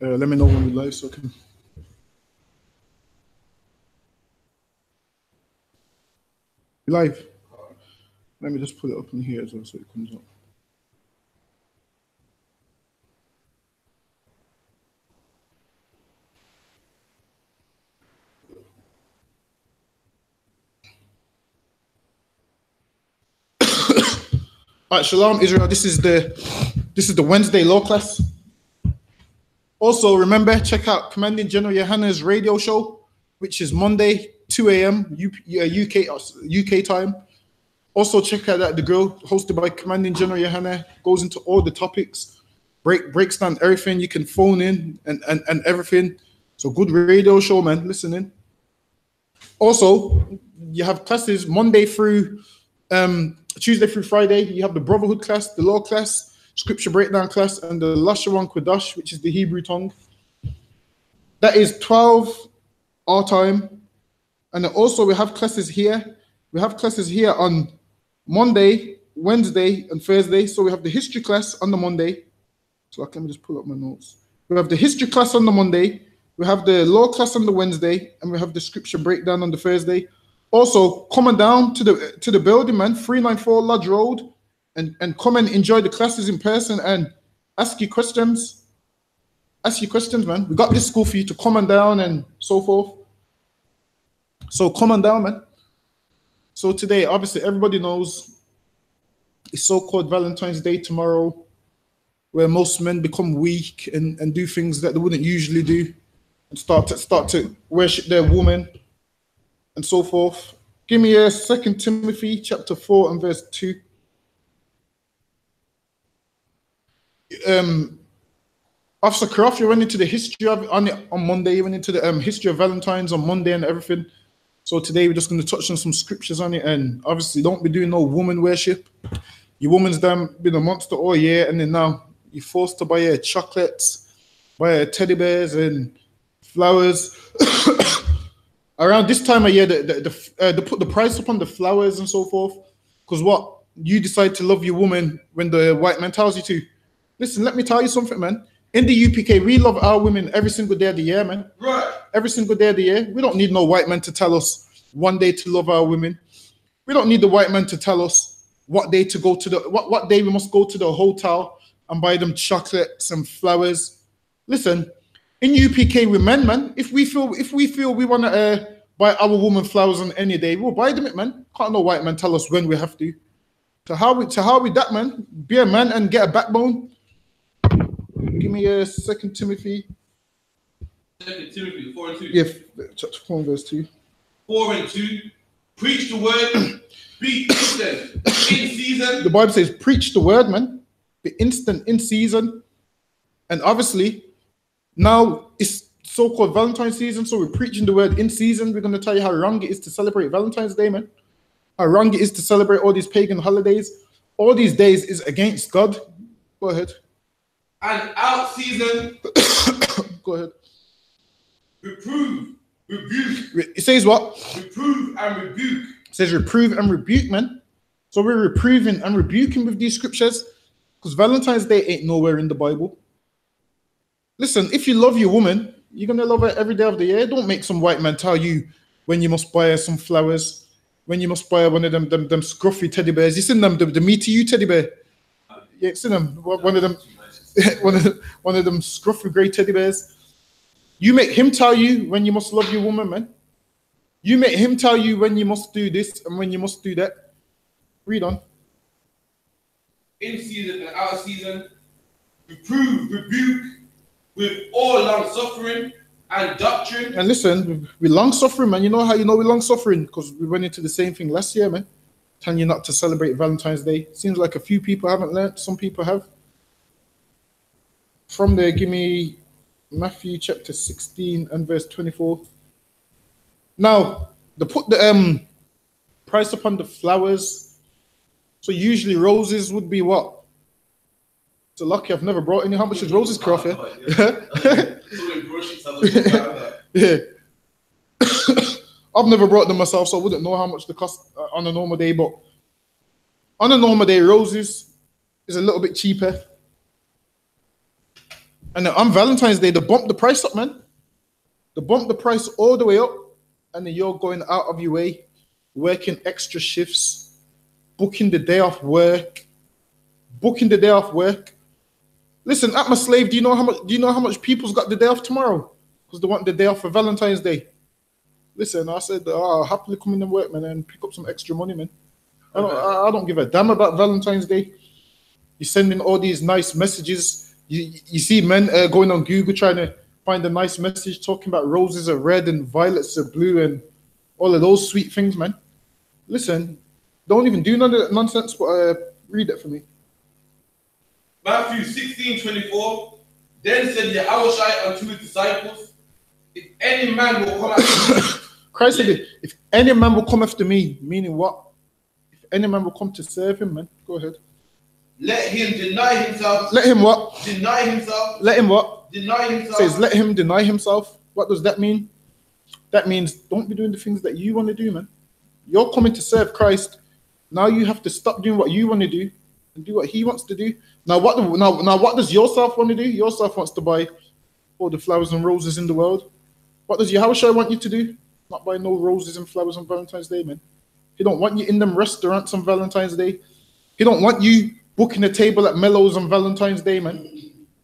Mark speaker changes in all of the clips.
Speaker 1: Let me know when we live so I can. Live. Let me just put it up in here as well so it comes up. All right, Shalom, Israel. This is the Wednesday law class. Also, remember, check out Commanding General Yahanna's radio show, which is Monday, 2 a.m. UK time. Also, check out the girl hosted by Commanding General Yahanna, goes into all the topics, breaks down everything. You can phone in and everything. So good radio show, man. Listen in. Also, you have classes Monday through Tuesday through Friday. You have the Brotherhood class, the Law class, Scripture Breakdown class, and the Lashawan Kodash, which is the Hebrew tongue. That is 12 our time. And then also we have classes here. We have classes here on Monday, Wednesday, and Thursday. So we have the history class on the Monday. So let me just pull up my notes. We have the history class on the Monday. We have the law class on the Wednesday, and we have the scripture breakdown on the Thursday. Also, come on down to the building, man, 394 Lodge Road, and come and enjoy the classes in person and ask your questions. Ask your questions, man. We got this school for you to come on down and so forth. So come on down, man. So today, obviously, everybody knows it's so-called Valentine's Day tomorrow, where most men become weak and do things that they wouldn't usually do, and start to worship their woman and so forth. Give me a 2 Timothy chapter 4 and verse 2. Officer Croft, you went into the history of on Monday. You went into the history of Valentine's on Monday and everything. So today we're just going to touch on some scriptures on it, and obviously don't be doing no woman worship. Your woman's been a monster all year, and then now you're forced to buy her chocolates, buy her teddy bears and flowers. Around this time of year, they put the price up on the flowers and so forth, because what? You decide to love your woman when the white man tells you to. Listen, let me tell you something, man. In the UPK, we love our women every single day of the year, man. Right. Every single day of the year. We don't need no white man to tell us one day to love our women. We don't need the white man to tell us what day to go to what day we must go to the hotel and buy them chocolates and flowers. Listen, in UPK with men, man, if we feel we want to buy our woman flowers on any day, we'll buy them, man. Can't no white man tell us when we have to. To how with that, man? Be a man and get a backbone. Give me a 2 Timothy.
Speaker 2: 2 Timothy 4 and 2.
Speaker 1: Yeah, chapter 4 verse 2.
Speaker 2: 4 and 2. Preach the word. Be instant in season.
Speaker 1: The Bible says, preach the word, man. Be instant in season. And obviously, now it's so-called Valentine's season, so we're preaching the word in season. We're going to tell you how wrong it is to celebrate Valentine's Day, man. How wrong it is to celebrate all these pagan holidays. All these days is against God. Go ahead.
Speaker 2: And out season.
Speaker 1: Go ahead.
Speaker 2: Reprove, rebuke.
Speaker 1: It says what?
Speaker 2: Reprove and rebuke.
Speaker 1: It says reprove and rebuke, man. So we're reproving and rebuking with these scriptures, because Valentine's Day ain't nowhere in the Bible. Listen, if you love your woman, you're going to love her every day of the year. Don't make some white man tell you when you must buy her some flowers, when you must buy her one of them scruffy teddy bears. You seen them, the Me to You teddy bear? Yeah, seen them, one of them scruffy grey teddy bears. You make him tell you when you must love your woman, man. You make him tell you when you must do this and when you must do that. Read on.
Speaker 2: In season and out of season, reprove, rebuke with all long suffering and doctrine.
Speaker 1: And listen, we long suffering, man. You know how you know we long suffering? Because we went into the same thing last year, man. Telling you not to celebrate Valentine's Day. Seems like a few people haven't learned. Some people have. From there, give me Matthew chapter 16 and verse 24. Now, they put the price upon the flowers. So usually roses would be what? It's a lucky I've never brought any. How much is roses, Croft? Yeah. I've never brought them myself, so I wouldn't know how much they cost on a normal day. But on a normal day, roses is a little bit cheaper. And on Valentine's Day, they bump the price up, man. They bump the price all the way up, and then you're going out of your way, working extra shifts, booking the day off work, Listen, at my slave, do you know how much people's got the day off tomorrow? Because they want the day off for Valentine's Day. Listen, I said, I'll happily come in and work, man, and pick up some extra money, man. I don't give a damn about Valentine's Day. You're sending all these nice messages. You see men going on Google trying to find a nice message talking about roses are red and violets are blue and all of those sweet things, man. Listen, don't even do none of that nonsense, but read it for me.
Speaker 2: Matthew 16:24. Then said Yahushua unto his disciples, if any man will come after me.
Speaker 1: Christ said, if any man will come after me, meaning what? If any man will come to serve him, man. Go ahead.
Speaker 2: Let him deny himself.
Speaker 1: Let him what?
Speaker 2: Deny himself.
Speaker 1: Let him what?
Speaker 2: Deny himself.
Speaker 1: It says, let him deny himself. What does that mean? That means don't be doing the things that you want to do, man. You're coming to serve Christ. Now you have to stop doing what you want to do and do what he wants to do. Now what does yourself want to do? Yourself wants to buy all the flowers and roses in the world. What does Yahushua want you to do? Not buy no roses and flowers on Valentine's Day, man. He don't want you in them restaurants on Valentine's Day. He don't want you booking a table at Mellows on Valentine's Day, man.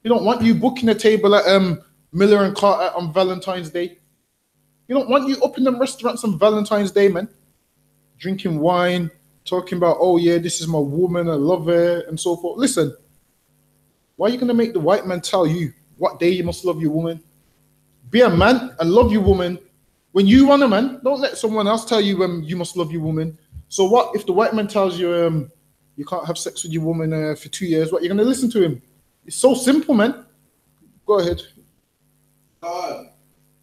Speaker 1: He don't want you booking a table at Miller and Carter on Valentine's Day. He don't want you up in them restaurants on Valentine's Day, man. Drinking wine, talking about, oh yeah, this is my woman, I love her, and so forth. Listen, why are you going to make the white man tell you what day you must love your woman? Be a man and love your woman when you want a man. Don't let someone else tell you you must love your woman. So what if the white man tells you you can't have sex with your woman for 2 years? What, you're going to listen to him? It's so simple, man. Go ahead.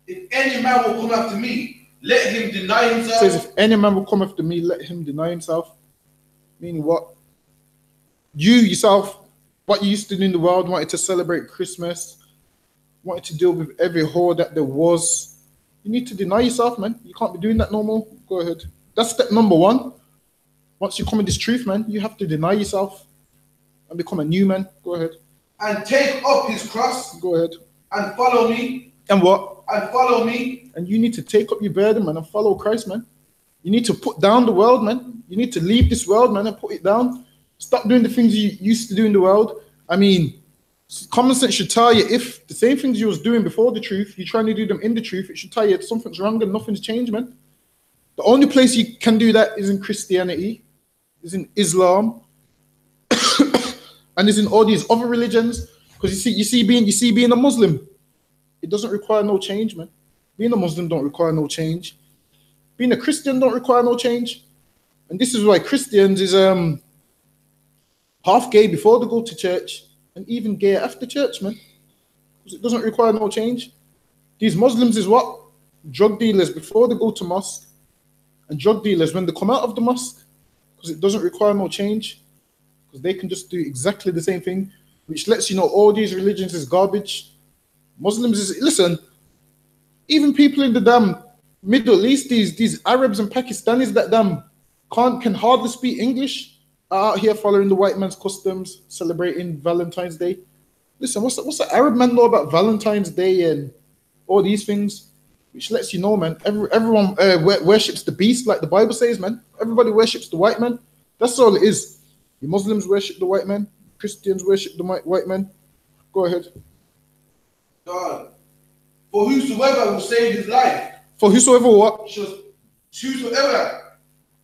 Speaker 2: If any man will come after me, let him deny himself.
Speaker 1: It says, if any man will come after me, let him deny himself. Meaning what? You yourself, what you used to do in the world, wanted to celebrate Christmas, wanted to deal with every whore that there was. You need to deny yourself, man. You can't be doing that no more. Go ahead. That's step number one. Once you come in this truth, man, you have to deny yourself and become a new man. Go ahead.
Speaker 2: And take up his cross.
Speaker 1: Go ahead.
Speaker 2: And follow me.
Speaker 1: And what?
Speaker 2: And follow me.
Speaker 1: And you need to take up your burden, man, and follow Christ, man. You need to put down the world, man. You need to leave this world, man, and put it down. Stop doing the things you used to do in the world. I mean, common sense should tell you if the same things you was doing before the truth, you're trying to do them in the truth, it should tell you something's wrong and nothing's changed, man. The only place you can do that is in Christianity, is in Islam, and is in all these other religions. Because you see being a Muslim, it doesn't require no change, man. Being a Muslim don't require no change. Being a Christian don't require no change. And this is why Christians is half gay before they go to church and even gay after church, man. Because it doesn't require no change. These Muslims is what? Drug dealers before they go to mosque, and drug dealers when they come out of the mosque, because it doesn't require no change. Because they can just do exactly the same thing, which lets you know all these religions is garbage. Muslims is, listen, even people in the damn Middle East, these Arabs and Pakistanis that can hardly speak English, are out here following the white man's customs, celebrating Valentine's Day. Listen, what's the Arab man know about Valentine's Day and all these things? Which lets you know, man, everyone worships the beast, like the Bible says, man. Everybody worships the white man. That's all it is. The Muslims worship the white man. Christians worship the white man. Go ahead.
Speaker 2: God, for whosoever will save his life.
Speaker 1: For whosoever what?
Speaker 2: Whosoever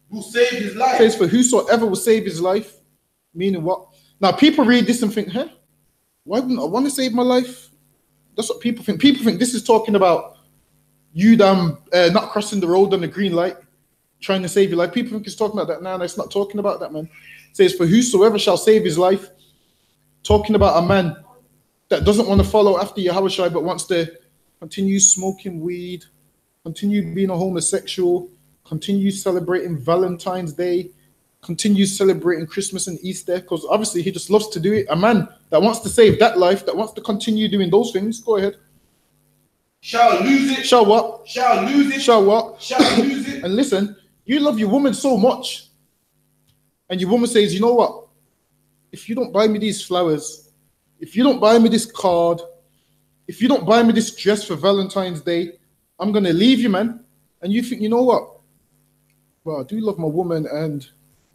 Speaker 2: will save his life.
Speaker 1: It says for whosoever will save his life. Meaning what? Now people read this and think, huh? Why wouldn't I want to save my life? That's what people think. People think this is talking about you not crossing the road on the green light, trying to save your life. People think it's talking about that. No, it's not talking about that, man. It says for whosoever shall save his life. Talking about a man that doesn't want to follow after Yahushua, but wants to continue smoking weed, continue being a homosexual, continue celebrating Valentine's Day, continue celebrating Christmas and Easter, because obviously he just loves to do it. A man that wants to save that life, that wants to continue doing those things, go ahead.
Speaker 2: Shall lose it.
Speaker 1: Shall what?
Speaker 2: Shall lose it.
Speaker 1: Shall what?
Speaker 2: Shall lose it.
Speaker 1: And listen, you love your woman so much, and your woman says, you know what? If you don't buy me these flowers, if you don't buy me this card, if you don't buy me this dress for Valentine's Day, I'm gonna leave you, man. And you think, you know what? Well, I do love my woman, and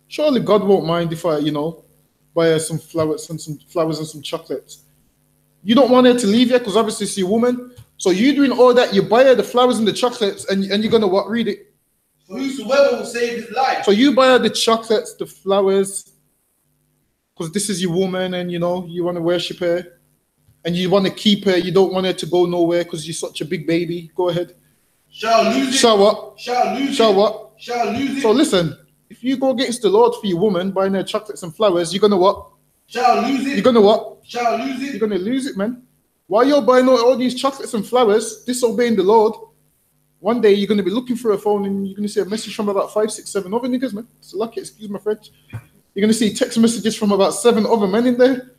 Speaker 1: surely God won't mind if I, buy her some flowers and some chocolates. You don't want her to leave you because obviously she's a woman. So you doing all that, you buy her the flowers and the chocolates, and you're gonna what? Read it.
Speaker 2: Whosoever will save his life.
Speaker 1: So you buy her the chocolates, the flowers, because this is your woman, and you want to worship her, and you want to keep her. You don't want her to go nowhere because you're such a big baby. Go ahead.
Speaker 2: Shall lose it.
Speaker 1: Shall what?
Speaker 2: Shall lose
Speaker 1: Shall
Speaker 2: it.
Speaker 1: what?
Speaker 2: Shall lose it.
Speaker 1: So listen, if you go against the Lord for your woman, buying her chocolates and flowers, you're gonna what?
Speaker 2: Shall lose it.
Speaker 1: You're gonna what?
Speaker 2: Shall lose it.
Speaker 1: You're gonna lose it, man. While you're buying all these chocolates and flowers, disobeying the Lord, one day you're gonna be looking for a phone and you're gonna see a message from about 5, 6, 7 other niggas, man. It's lucky, excuse my French. You're gonna see text messages from about 7 other men in there,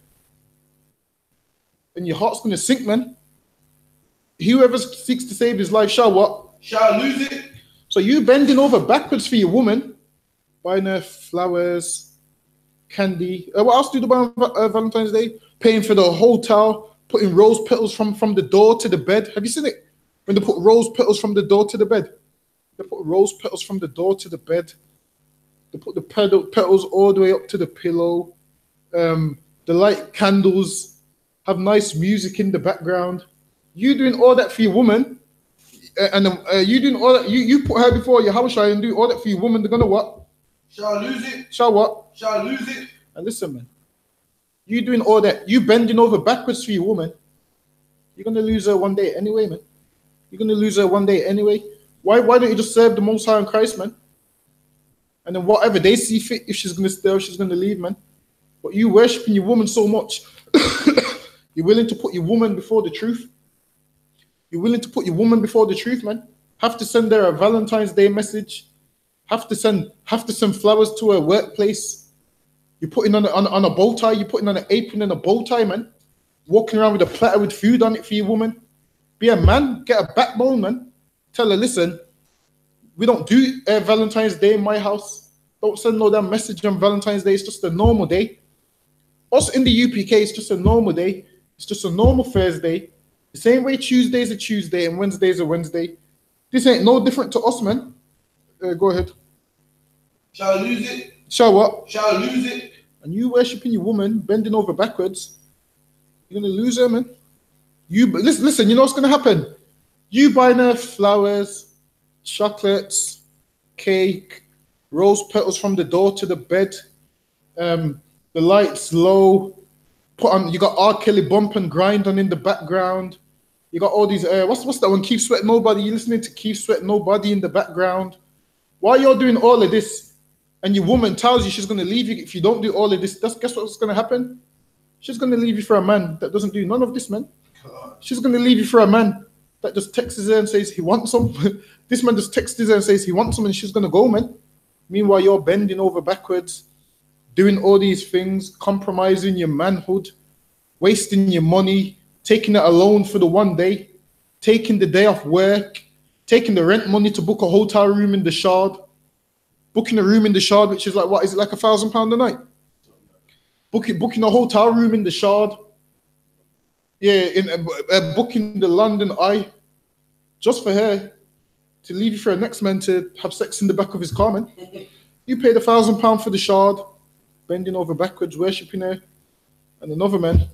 Speaker 1: and your heart's gonna sink, man. Whoever seeks to save his life shall what?
Speaker 2: Shall lose it.
Speaker 1: So you bending over backwards for your woman, buying her flowers, candy. What else do you buy on Valentine's Day? Paying for the hotel, putting rose petals from the door to the bed. Have you seen it? When they put rose petals from the door to the bed. They put rose petals from the door to the bed. They put the petals all the way up to the pillow. They light candles, have nice music in the background. You doing all that for your woman, and you doing all that. You put her before your house and do all that for your woman. They're gonna what?
Speaker 2: Shall lose it.
Speaker 1: Shall what?
Speaker 2: Shall lose it.
Speaker 1: And listen, man. You doing all that. You bending over backwards for your woman. You're gonna lose her one day anyway, man. You're gonna lose her one day anyway. Why don't you just serve the Most High in Christ, man? And then whatever they see fit, if she's gonna stay or she's gonna leave, man. But you worshiping your woman so much, you're willing to put your woman before the truth. You're willing to put your woman before the truth, man. Have to send her a Valentine's Day message. Have to send flowers to her workplace. You're putting on a bow tie. You're putting on an apron and a bow tie, man. Walking around with a platter with food on it for your woman. Be a man. Get a backbone, man. Tell her, listen, we don't do Valentine's Day in my house. Don't send no damn message on Valentine's Day. It's just a normal day. Us in the UPK, it's just a normal day. It's just a normal Thursday. The same way Tuesday's a Tuesday and Wednesday's a Wednesday. This ain't no different to us, man. Go ahead.
Speaker 2: Shall lose it.
Speaker 1: Shall what?
Speaker 2: Shall lose it.
Speaker 1: And you worshiping your woman, bending over backwards, you're gonna lose her, man. Listen, you know what's gonna happen? You buying her flowers, chocolates, cake, rose petals from the door to the bed, the lights low, you got R. Kelly bump and grind on in the background. You got all these, what's that one? Keep Sweat Nobody. You're listening to Keep Sweat Nobody in the background. While you're doing all of this, and your woman tells you she's going to leave you if you don't do all of this, guess what's going to happen? She's going to leave you for a man that doesn't do none of this, man. She's going to leave you for a man that just texts her and says he wants some. This man just texts her and says he wants some, and she's going to go, man. Meanwhile, you're bending over backwards, doing all these things, compromising your manhood, wasting your money, taking it alone for the one day, taking the day off work, taking the rent money to book a hotel room in the Shard, booking a room in the Shard, which is like, what is it, like £1,000 a night? Booking a hotel room in the Shard. Yeah, booking the London Eye, just for her to leave you for a next man to have sex in the back of his car, man. You paid £1,000 for the Shard, bending over backwards, worshipping her, and another man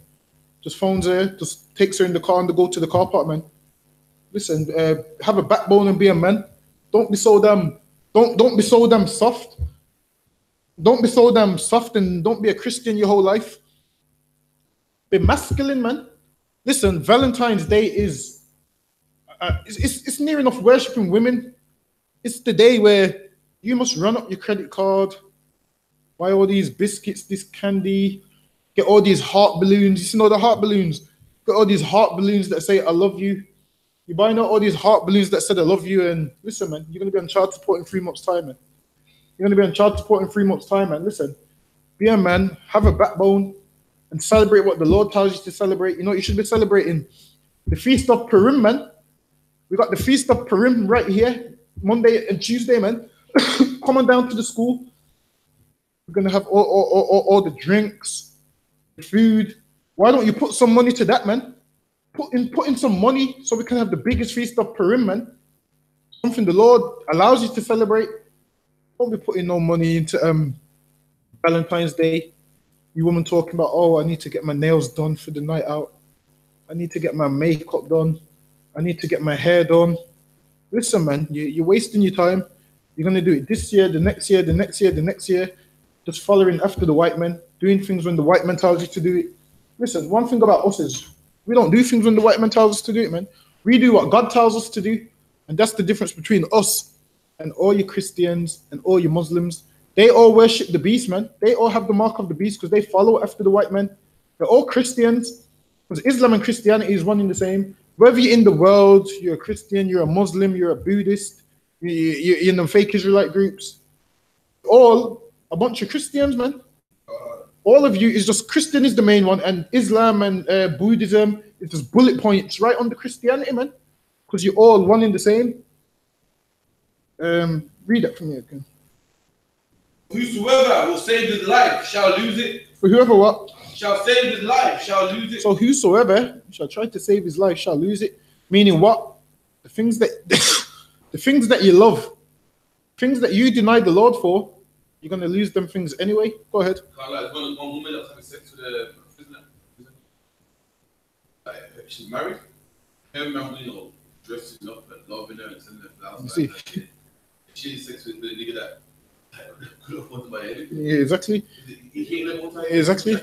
Speaker 1: just phones her, just takes her in the car and they go to the car park, man. Listen, have a backbone and be a man. Don't be so damn, don't be so damn soft. Don't be so damn soft and don't be a Christian your whole life. Be masculine, man. Listen, Valentine's Day is, it's near enough worshipping women. It's the day where you must run up your credit card, buy all these biscuits, this candy, get all these heart balloons. You know the heart balloons? Get all these heart balloons that say, I love you. You're buying all these heart balloons that said, I love you. And listen, man, you're going to be on child support in 3 months' time, man. You're going to be on child support in 3 months' time, man. Listen, be a man, have a backbone, and celebrate what the Lord tells you to celebrate. You know, you should be celebrating the Feast of Purim, man. We got the Feast of Purim right here, Monday and Tuesday, man. Come on down to the school. We're going to have all the drinks, the food. Why don't you put some money to that, man? put in some money so we can have the biggest feast of Purim, man. Something the Lord allows you to celebrate. Don't be putting no money into Valentine's Day. You woman talking about, oh, I need to get my nails done for the night out. I need to get my makeup done. I need to get my hair done. Listen, man, you're wasting your time. You're going to do it this year, the next year, the next year, the next year, just following after the white men, doing things when the white man tells you to do it. Listen, one thing about us is we don't do things when the white man tells us to do it, man. We do what God tells us to do. And that's the difference between us and all your Christians and all your Muslims. They all worship the beast, man. They all have the mark of the beast because they follow after the white men. They're all Christians because Islam and Christianity is one in the same. Whether you're in the world, you're a Christian, you're a Muslim, you're a Buddhist, you're in the fake Israelite groups, all a bunch of Christians, man. All of you is just Christian is the main one, and Islam and Buddhism is just bullet points right under Christianity, man. Because you're all one in the same. Read that from me again.
Speaker 2: Whosoever will save his life shall lose it.
Speaker 1: For whoever what?
Speaker 2: Shall save his life shall lose it.
Speaker 1: So whosoever shall try to save his life shall lose it. Meaning what? The things that the things that you love, things that you deny the Lord for, you're gonna lose them things anyway. Go ahead.
Speaker 2: Like one woman that was having sex with a prisoner. Like, she's married. Her man, you know, dressing up and loving her and sending her flowers.
Speaker 1: You see.
Speaker 2: Like, she had sex with the nigga that could afford to buy anything.
Speaker 1: Yeah, exactly. Exactly.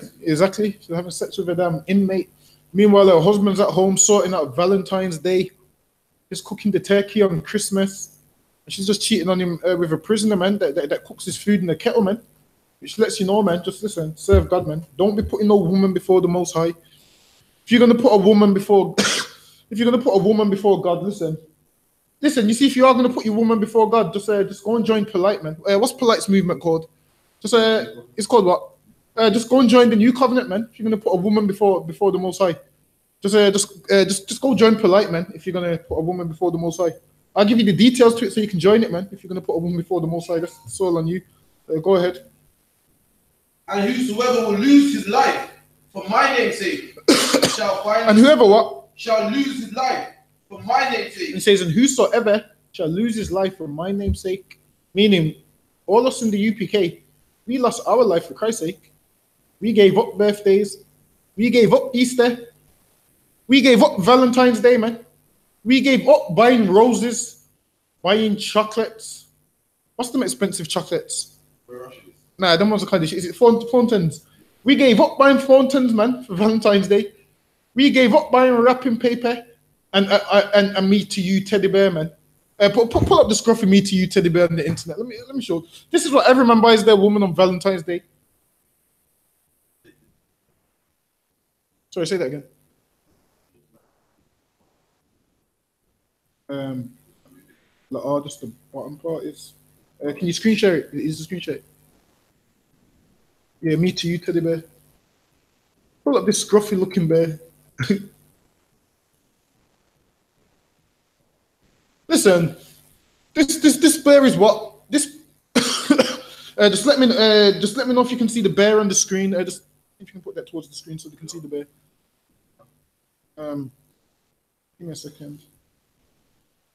Speaker 1: She's having sex with a damn inmate. Meanwhile, her husband's at home sorting out Valentine's Day. He's cooking the turkey on Christmas. And she's just cheating on him with a prisoner, man, that cooks his food in the kettle, man. Which lets you know, man, just listen, serve God, man. Don't be putting no woman before the Most High. If you're going to put a woman before... if you're going to put a woman before God, listen, you see, if you are going to put your woman before God, just go and join Polite, man. What's Polite's movement called? It's called what? Just go and join the new covenant, man. If you're going to put a woman before the Most High, just go join Polite, man. If you're going to put a woman before the Most High, I'll give you the details to it so you can join it, man. If you're going to put a woman before the Most High, that's all on you. Go ahead.
Speaker 2: And whosoever will lose his life for my name's sake shall find.
Speaker 1: And whoever what?
Speaker 2: Shall lose his life for my name's sake.
Speaker 1: It says, and whosoever shall lose his life for my name's sake. Meaning, all us in the UPK, we lost our life for Christ's sake. We gave up birthdays. We gave up Easter. We gave up Valentine's Day, man. We gave up buying roses, buying chocolates. What's them expensive chocolates? Nah, them ones are kind of shit. Is it fountains? We gave up buying fountains, man, for Valentine's Day. We gave up buying wrapping paper and me to you teddy bear, man. Pull up the scruffy me to you teddy bear on the internet. Let me show. This is what every man buys their woman on Valentine's Day. Sorry, say that again. Just the bottom part is. Can you screen share it? Is the screen share? Yeah, me to you teddy bear. Pull up this scruffy looking bear. Listen, this bear is what this. Just let me know if you can see the bear on the screen. Just if you can put that towards the screen so they can see the bear. Give me a second.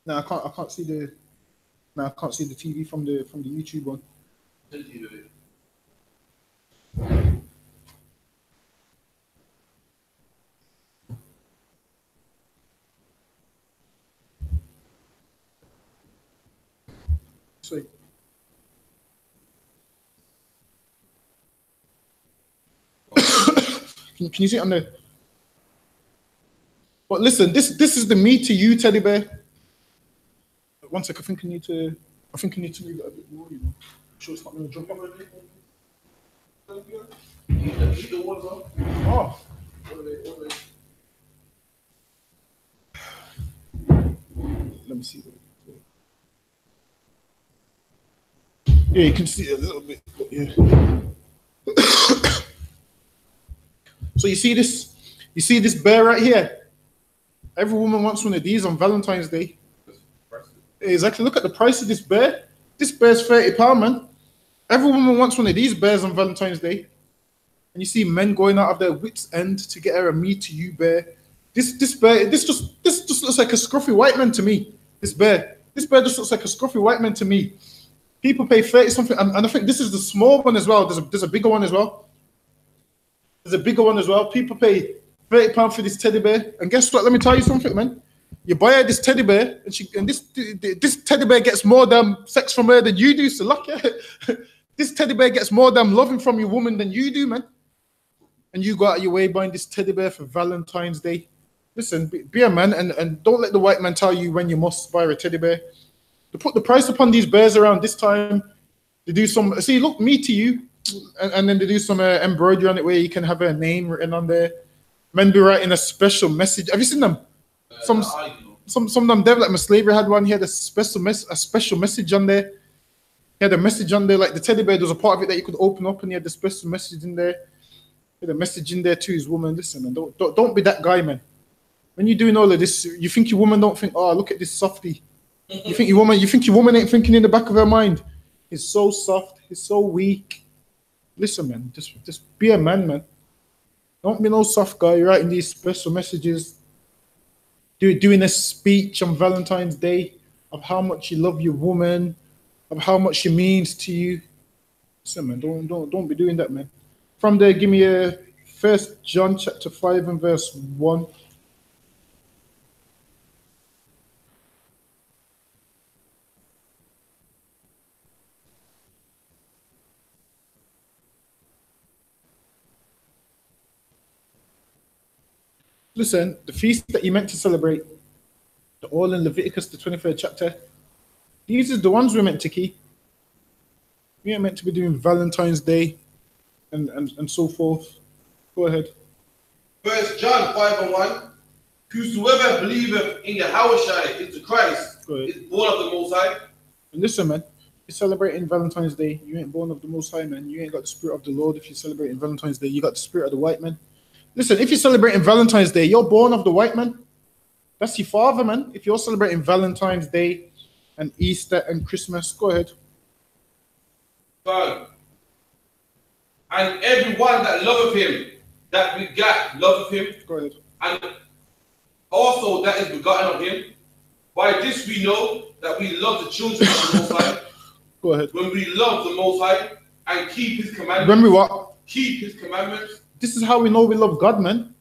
Speaker 1: No, I can't see the. No, I can't see the TV from the YouTube one. Sweet. Can you see it on there? But listen, this is the me to you teddy bear. One sec, I think I need to move it a bit more, you know. I'm sure it's not gonna jump up. Oh. Let me see. Yeah, you can see it a little bit. Yeah. So you see this bear right here? Every woman wants one of these on Valentine's Day. Exactly. Look at the price of this bear. This bear's £30, man. Every woman wants one of these bears on Valentine's Day. And you see men going out of their wits' end to get her a me to you bear. This bear, this just looks like a scruffy white man to me. This bear just looks like a scruffy white man to me. People pay 30 something, and I think this is the small one as well. There's a bigger one as well. There's a bigger one as well. People pay £30 for this teddy bear, and guess what? Let me tell you something, man. You buy her this teddy bear, and this teddy bear gets more damn sex from her than you do. So lucky, this teddy bear gets more damn loving from your woman than you do, man. And you go out of your way buying this teddy bear for Valentine's Day. Listen, be a man, and don't let the white man tell you when you must buy a teddy bear. They put the price upon these bears around this time. They do some, see, look, me to you, and then they do some embroidery on it where you can have a name written on there. Men be writing a special message. Have you seen them? Some of them, Dev, like my slavery had one. He had a special message on there. He had a message on there, like the teddy bear. There was a part of it that you could open up, and he had the special message in there. He had a message in there to his woman. Listen, man, don't be that guy, man. When you're doing all of this, you think your woman don't think, oh, look at this softie. You think your woman ain't thinking in the back of her mind. He's so soft. He's so weak. Listen, man, just be a man, man. Don't be no soft guy. You're writing these special messages, doing a speech on Valentine's Day of how much you love your woman, of how much she means to you. Listen, man, don't be doing that, man. From there, give me a 1 John chapter 5 and verse 1. Listen, the feast that you meant to celebrate, the all in Leviticus, the 23rd chapter, these are the ones we're meant to keep. We ain't meant to be doing Valentine's Day and so forth. Go ahead.
Speaker 2: 1 John 5 and 1. Whosoever believeth in Yahushua is the Christ, is born of the Most High.
Speaker 1: And listen, man, you're celebrating Valentine's Day. You ain't born of the Most High, man. You ain't got the spirit of the Lord. If you're celebrating Valentine's Day, you got the spirit of the white man. Listen, if you're celebrating Valentine's Day, you're born of the white man. That's your father, man. If you're celebrating Valentine's Day and Easter and Christmas, go ahead.
Speaker 2: God. And everyone that loveth him, that begat, loveth him.
Speaker 1: Go ahead.
Speaker 2: And also that is begotten of him. By this we know that we love the children of the Most High.
Speaker 1: Go ahead.
Speaker 2: When we love the Most High and keep his commandments.
Speaker 1: When we what?
Speaker 2: Keep his commandments.
Speaker 1: This is how we know we love God, man.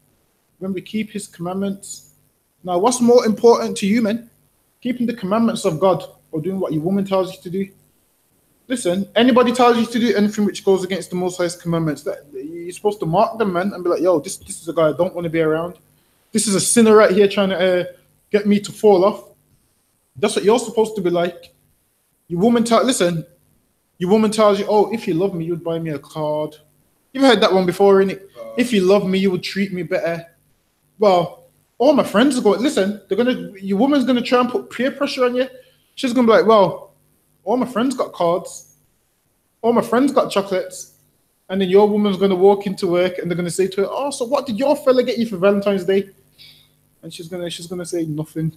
Speaker 1: When we keep his commandments. Now, what's more important to you, man? Keeping the commandments of God or doing what your woman tells you to do? Listen, anybody tells you to do anything which goes against the Most High's commandments, that you're supposed to mark them, man, and be like, yo, this is a guy I don't want to be around. This is a sinner right here trying to get me to fall off. That's what you're supposed to be like. Your woman tells you, oh, if you love me, you'd buy me a card. You've heard that one before, innit? If you love me, you would treat me better. Well, all my friends are going, listen, your woman's gonna try and put peer pressure on you. She's gonna be like, well, all my friends got cards, all my friends got chocolates, and then your woman's gonna walk into work and they're gonna say to her, oh, so what did your fella get you for Valentine's Day? And she's gonna say nothing.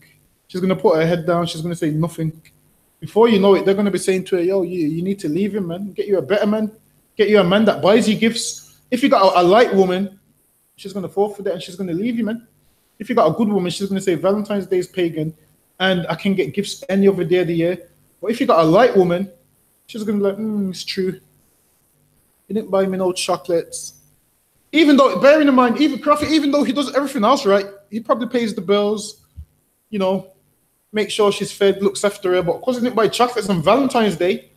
Speaker 1: She's gonna put her head down, she's gonna say nothing. Before you know it, they're gonna be saying to her, yo, you need to leave him, man. Get you a better man. Get you a man that buys you gifts. If you got a light woman, she's going to fall for that and she's going to leave you, man. If you got a good woman, she's going to say Valentine's Day is pagan and I can get gifts any other day of the year. But if you got a light woman, she's going to be like, it's true. He didn't buy me no chocolates. Even though, bearing in mind, even though he does everything else right, he probably pays the bills, you know, make sure she's fed, looks after her. But because he didn't buy chocolates on Valentine's Day,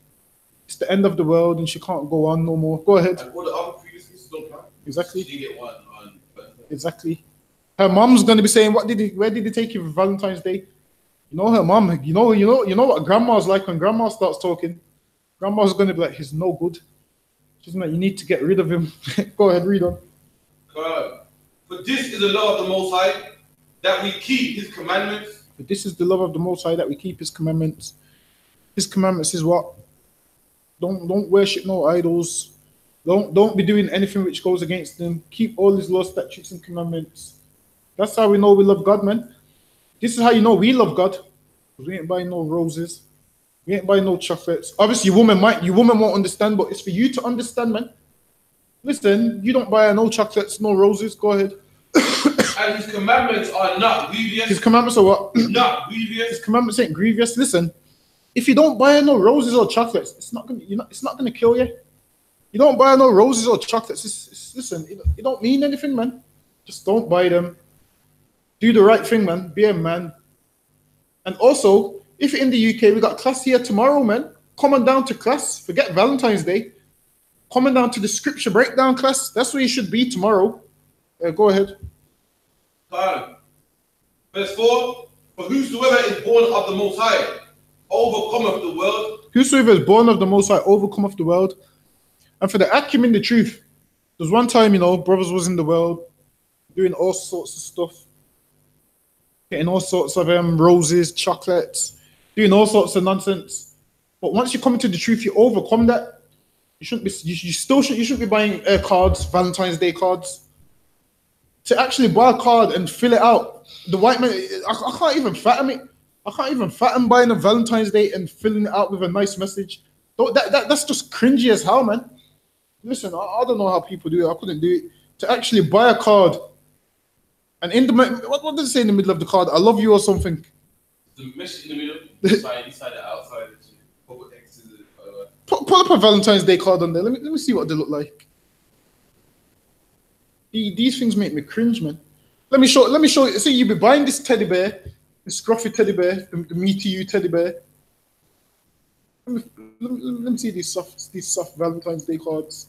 Speaker 1: it's the end of the world and she can't go on no more. Go ahead.
Speaker 2: And all the other previous gifts don't count.
Speaker 1: Exactly.
Speaker 2: She didn't get one on
Speaker 1: exactly. Her mom's gonna be saying, where did he take you for Valentine's Day? You know her mom, you know what grandma's like when grandma starts talking. Grandma's gonna be like, he's no good. She's like, you need to get rid of him. Go ahead, read on.
Speaker 2: For this is the law of the Most High, that we keep his commandments.
Speaker 1: But this is the love of the Most High, that we keep his commandments. His commandments is what? Don't worship no idols. Don't be doing anything which goes against them. Keep all his laws, statutes, and commandments. That's how we know we love God, man. This is how you know we love God. We ain't buying no roses. We ain't buying no chocolates. Obviously, your woman won't understand, but it's for you to understand, man. Listen, you don't buy no chocolates, no roses. Go ahead.
Speaker 2: And his commandments are not grievous.
Speaker 1: His commandments are what?
Speaker 2: Not grievous.
Speaker 1: His commandments ain't grievous. Listen, if you don't buy no roses or chocolates, it's not gonna kill you. You don't buy no roses or chocolates. Listen, it don't mean anything, man. Just don't buy them. Do the right thing, man. Be a man. And also, if you're in the UK, we got class here tomorrow, man. Come on down to class. Forget Valentine's Day. Come on down to the scripture breakdown class. That's where you should be tomorrow. Go ahead.
Speaker 2: Verse 4. For whosoever is born of the Most High overcometh the world.
Speaker 1: Whosoever is born of the Most High overcometh the world. And for the acumen, the truth. There's one time, brothers was in the world doing all sorts of stuff. Getting all sorts of roses, chocolates, doing all sorts of nonsense. But once you come into the truth, you overcome that. You shouldn't be. You shouldn't be buying cards, Valentine's Day cards. To actually buy a card and fill it out, the white man, I can't even fathom it. I can't even fathom buying a Valentine's Day and filling it out with a nice message. That's just cringy as hell, man. Listen, I don't know how people do it. I couldn't do it. To actually buy a card, and in the what does it say in the middle of the card? I love you or something.
Speaker 2: The message in the middle, inside and outside.
Speaker 1: Pull up a Valentine's Day card on there. Let me see what they look like. These things make me cringe, man. Let me show you. See, you be buying this teddy bear, this scruffy teddy bear, the me to you teddy bear. Let me see these soft Valentine's Day cards.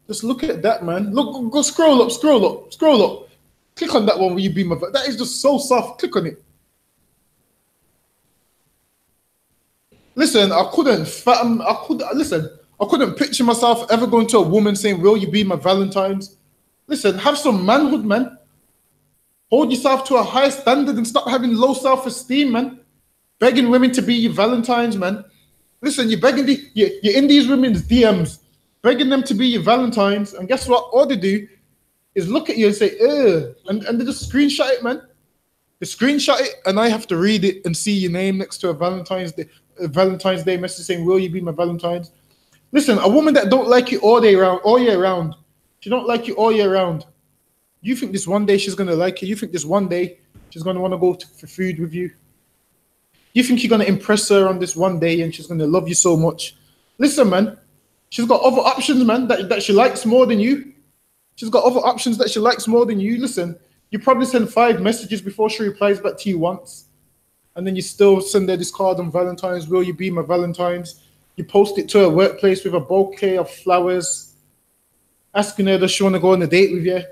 Speaker 1: Just look at that, man. Look, go scroll up. Click on that one where you be my. That is just so soft. Click on it. Listen, I couldn't picture myself ever going to a woman saying, "Will you be my Valentine's?" Listen, have some manhood, man. Hold yourself to a higher standard and stop having low self-esteem, man. Begging women to be your Valentines, man. Listen, you're in these women's DMs, begging them to be your Valentines, and guess what? All they do is look at you and say, ugh, and they just screenshot it, man. They screenshot it, and I have to read it and see your name next to a Valentine's Day message saying, "Will you be my Valentine's?" Listen, a woman that don't like you all year round, she don't like you all year round. You think this one day she's gonna like you? You think this one day she's gonna want to go for food with you? You think you're gonna impress her on this one day and she's gonna love you so much? Listen, man, she's got other options, man, that she likes more than you. She's got other options that she likes more than you. Listen, you probably send 5 messages before she replies back to you once. And then you still send her this card on Valentine's. Will you be my Valentine's? You post it to her workplace with a bouquet of flowers, asking her does she want to go on a date with you.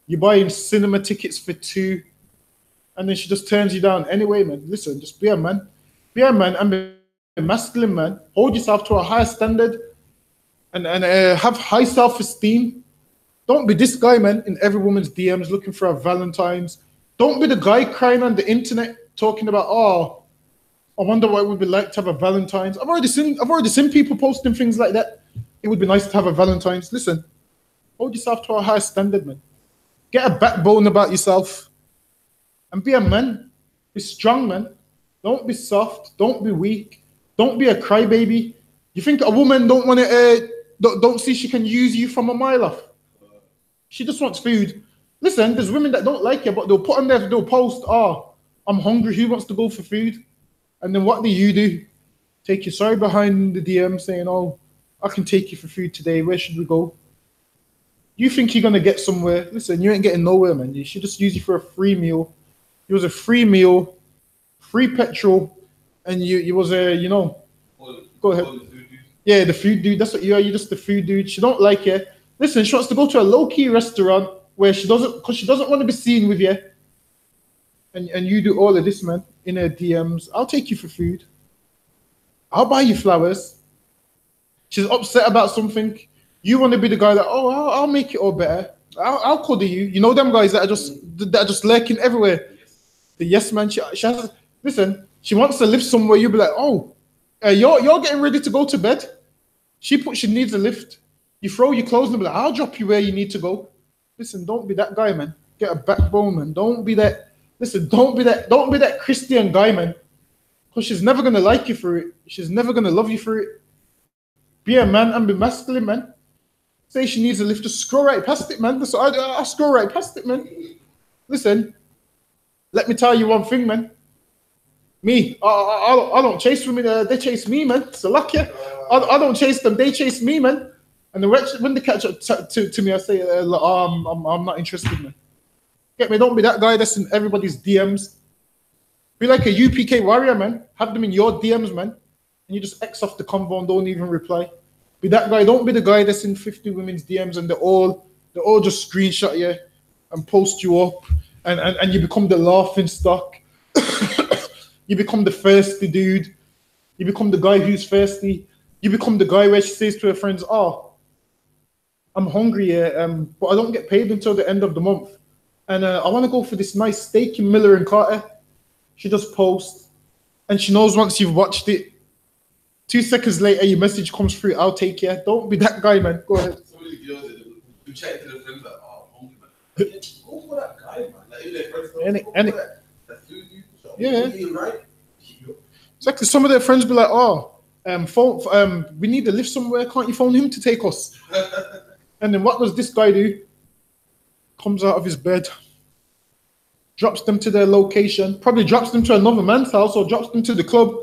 Speaker 1: You're buying cinema tickets for 2. And then she just turns you down anyway, man. Listen, just be a man. Be a man and be a masculine man. Hold yourself to a higher standard and have high self-esteem. Don't be this guy, man, in every woman's DMs looking for a Valentine's. Don't be the guy crying on the internet talking about, oh, I wonder what it would be like to have a Valentine's. I've already seen people posting things like that. It would be nice to have a Valentine's. Listen, hold yourself to a higher standard, man. Get a backbone about yourself and be a man. Be strong, man. Don't be soft. Don't be weak. Don't be a crybaby. You think a woman don't see she can use you from a mile off? She just wants food. Listen, there's women that don't like you, but they'll put on there, they'll post, oh, I'm hungry, who wants to go for food? And then what do? Take your sorry behind the DM saying, oh, I can take you for food today. Where should we go? You think you're going to get somewhere. Listen, you ain't getting nowhere, man. You should just use you for a free meal. It was a free meal, free petrol, and you was a, go ahead. Yeah, the food dude. That's what you are. You're just the food dude. She don't like you. Listen, she wants to go to a low-key restaurant where she doesn't want to be seen with you. And you do all of this, man, in her DMs. I'll take you for food. I'll buy you flowers. She's upset about something. You want to be the guy that, oh, I'll make it all better. I'll cuddle you. You know them guys that are just lurking everywhere. The yes man. She has. Listen. She wants to live somewhere. You'll be like, oh, you're getting ready to go to bed. She needs a lift. You throw your clothes and be like, I'll drop you where you need to go. Listen, don't be that guy, man. Get a backbone, man. Don't be that Listen, don't be that Christian guy, man. Because she's never gonna like you for it. She's never gonna love you for it. Be a man and be masculine, man. Say she needs a lift, just scroll right past it, man. Listen, I scroll right past it, man. Listen, let me tell you one thing, man. Me, I don't chase women. They chase me, man. So luck, yeah. I don't chase them. They chase me, man. And when they catch up to me, I say, I'm not interested, man. Get me? Don't be that guy that's in everybody's DMs. Be like a UPK warrior, man. Have them in your DMs, man. And you just X off the convo and don't even reply. Be that guy. Don't be the guy that's in 50 women's DMs and they're all just screenshot you and post you up and you become the laughing stock. You become the thirsty dude. You become the guy who's thirsty. You become the guy where she says to her friends, "Oh, I'm hungry, but I don't get paid until the end of the month. And I want to go for this nice steak in Miller and Carter." She just posts, and she knows once you've watched it. 2 seconds later, your message comes through. I'll take you. Don't be that guy, man. Go ahead.
Speaker 2: So many girls who chat to their friends like, "Oh, I'm hungry, man." Go for that guy, man. Like, if their friends that food you. So
Speaker 1: Yeah.
Speaker 2: Right.
Speaker 1: Exactly. Some of their friends be like, "Oh, we need to lift somewhere. Can't you phone him to take us?" And then what does this guy do? Comes out of his bed, drops them to their location, probably drops them to another man's house or drops them to the club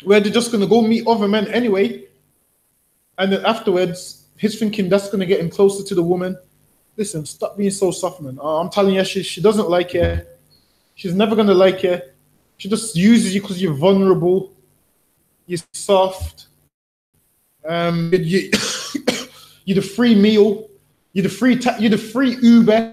Speaker 1: where they're just going to go meet other men anyway. And then afterwards, he's thinking that's going to get him closer to the woman. Listen, stop being so soft, man. I'm telling you, she doesn't like you. She's never going to like you. She just uses you because you're vulnerable. You're soft. You're the free meal. You're the free Uber.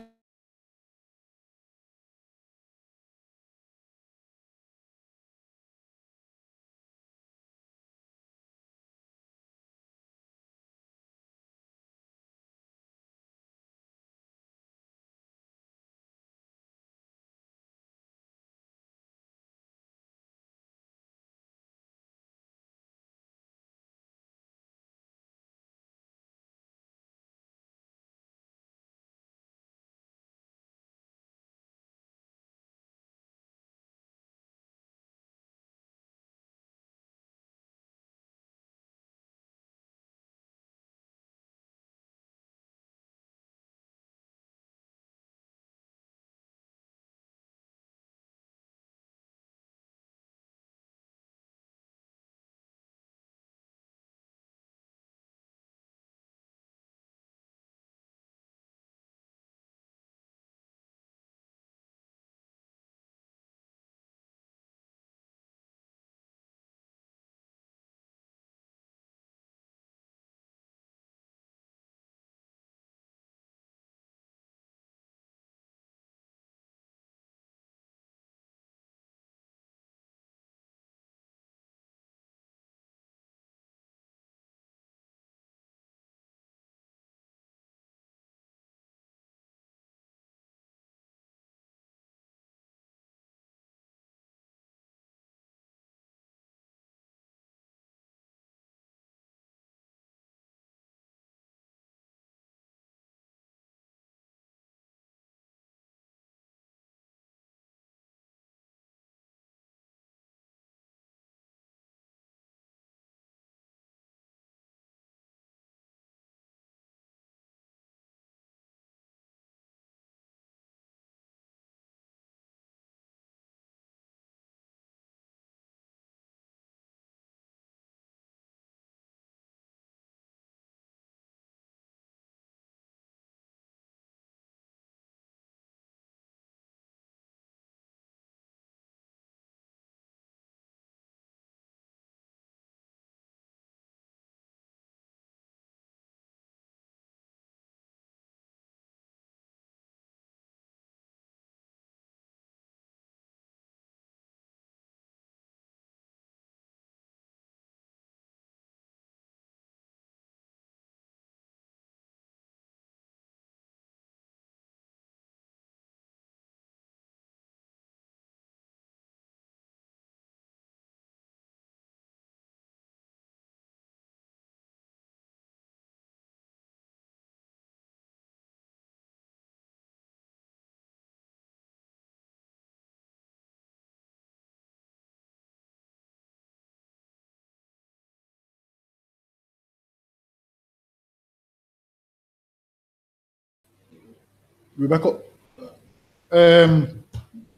Speaker 1: We're back up.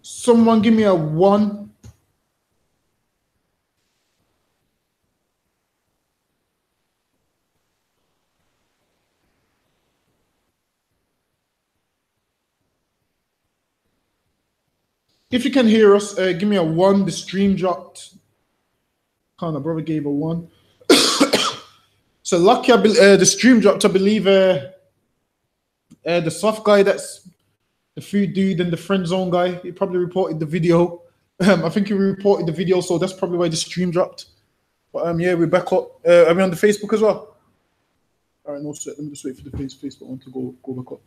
Speaker 1: Someone give me a 1. If you can hear us, give me a 1. The stream dropped. Kind of brother gave a 1. So lucky, the stream dropped. I believe the soft guy, that's the food dude, and the friend zone guy, he probably reported the video. I think he reported the video, so that's probably why the stream dropped. But yeah, we're back up. Are we on the Facebook as well? All right, no sweat. Let me just wait for the Facebook one to go back up.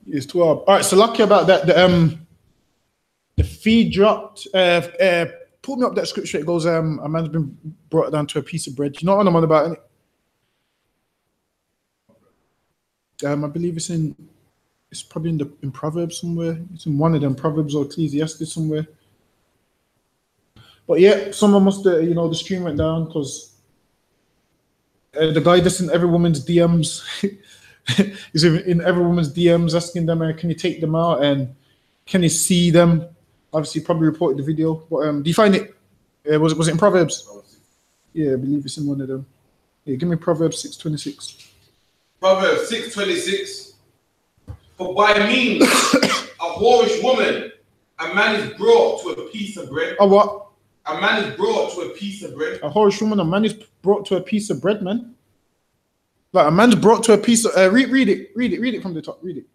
Speaker 1: It's 12. All right, so lucky about that. The feed dropped. Pull me up that scripture. It goes, a man's been brought down to a piece of bread. You know what I'm on about, innit? I believe it's probably in Proverbs somewhere. It's in one of them, Proverbs or Ecclesiastes somewhere. But yeah, someone must, the stream went down because the guy that's in every woman's DMs, he's in every woman's DMs asking them, can you take them out and can you see them? Obviously, probably reported the video. But do you find it? Was it in Proverbs? Yeah, I believe it's in one of them. Yeah, give me Proverbs 6:26. Proverbs
Speaker 2: 6:26. For by means a whorish woman, a man is brought to a piece of bread.
Speaker 1: A what?
Speaker 2: A man is brought to a piece of bread.
Speaker 1: A whorish woman, a man is brought to a piece of bread, man. Like a man's brought to a piece of. Read it from the top. Read it.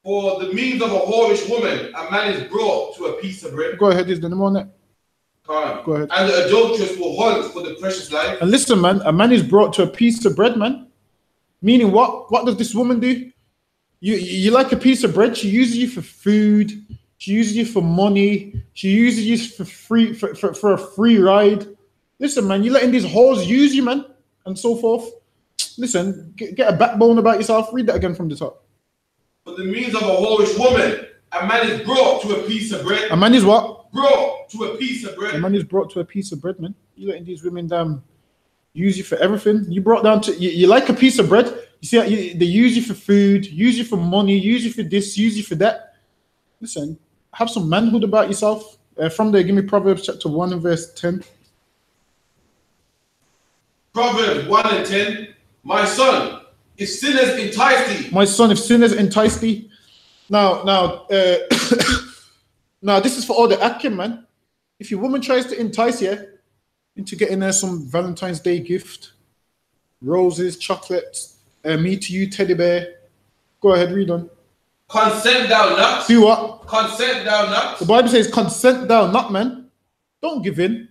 Speaker 2: For the means of a whorish woman, a man is brought to a piece of bread.
Speaker 1: Go ahead, is there no more on that? Go ahead.
Speaker 2: And the adulteress will hunt for the precious life.
Speaker 1: And listen, man, a man is brought to a piece of bread, man. Meaning what? What does this woman do? You like a piece of bread, she uses you for food, she uses you for money, she uses you for free for a free ride. Listen, man, you're letting these whores use you, man, and so forth. Listen, get a backbone about yourself. Read that again from the top.
Speaker 2: For the means of a whorish woman, a man is brought to a piece of bread.
Speaker 1: A man is what?
Speaker 2: Brought to a piece of bread.
Speaker 1: A man is brought to a piece of bread, man. You're letting these women use you for everything. You brought down to you like a piece of bread. You see, they use you for food, use you for money, use you for this, use you for that. Listen, have some manhood about yourself. From there, give me Proverbs chapter 1 and verse 10.
Speaker 2: Proverbs 1 and 10. My son, if sinners entice thee.
Speaker 1: My son, if sinners entice thee. Now, now, this is for all the acting, man. If your woman tries to entice you into getting her some Valentine's Day gift, roses, chocolates, me to you, teddy bear. Go ahead, read on.
Speaker 2: Consent thou not.
Speaker 1: Do what?
Speaker 2: Consent thou not.
Speaker 1: The Bible says, consent thou not, man. Don't give in.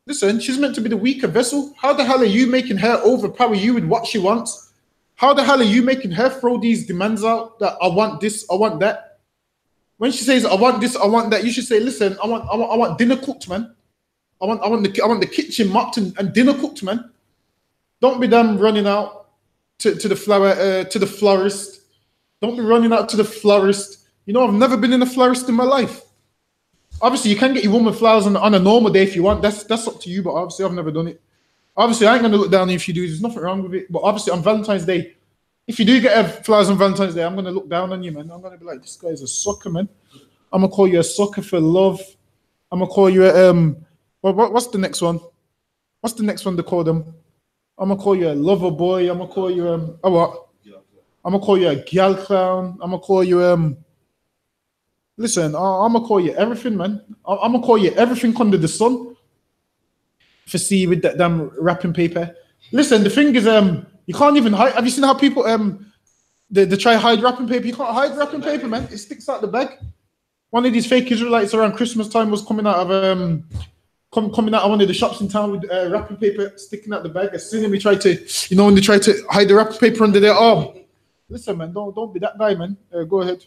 Speaker 1: Listen, she's meant to be the weaker vessel. How the hell are you making her overpower you with what she wants? How the hell are you making her throw these demands out that I want this, I want that? When she says I want this, I want that, you should say, listen, I want dinner cooked, man. I want the kitchen mopped and dinner cooked, man. Don't be them running out to the florist. Don't be running out to the florist. You know, I've never been in a florist in my life. Obviously, you can get your woman flowers on a normal day if you want. That's up to you, but obviously, I've never done it. Obviously, I ain't going to look down if you do. There's nothing wrong with it. But obviously, on Valentine's Day, if you do get her flowers on Valentine's Day, I'm going to look down on you, man. I'm going to be like, this guy's a sucker, man. I'm going to call you a sucker for love. I'm going to call you a, what's the next one? What's the next one to call them? I'm going to call you a lover boy. I'm going to call you, a what? I'm going to call you a gal clown. I'm going to call you, listen, I'm going to call you everything, man. I'm going to call you everything under the sun. For see with that damn wrapping paper. Listen, the thing is, you can't even hide. Have you seen how people, they try to hide wrapping paper? You can't hide wrapping paper, man. It sticks out the bag. One of these fake Israelites around Christmas time was coming out of, coming out of one of the shops in town with wrapping paper sticking out the bag. As soon as we try to, you know, when they try to hide the wrapping paper under their arm. Listen, man, don't be that guy, man. Go ahead.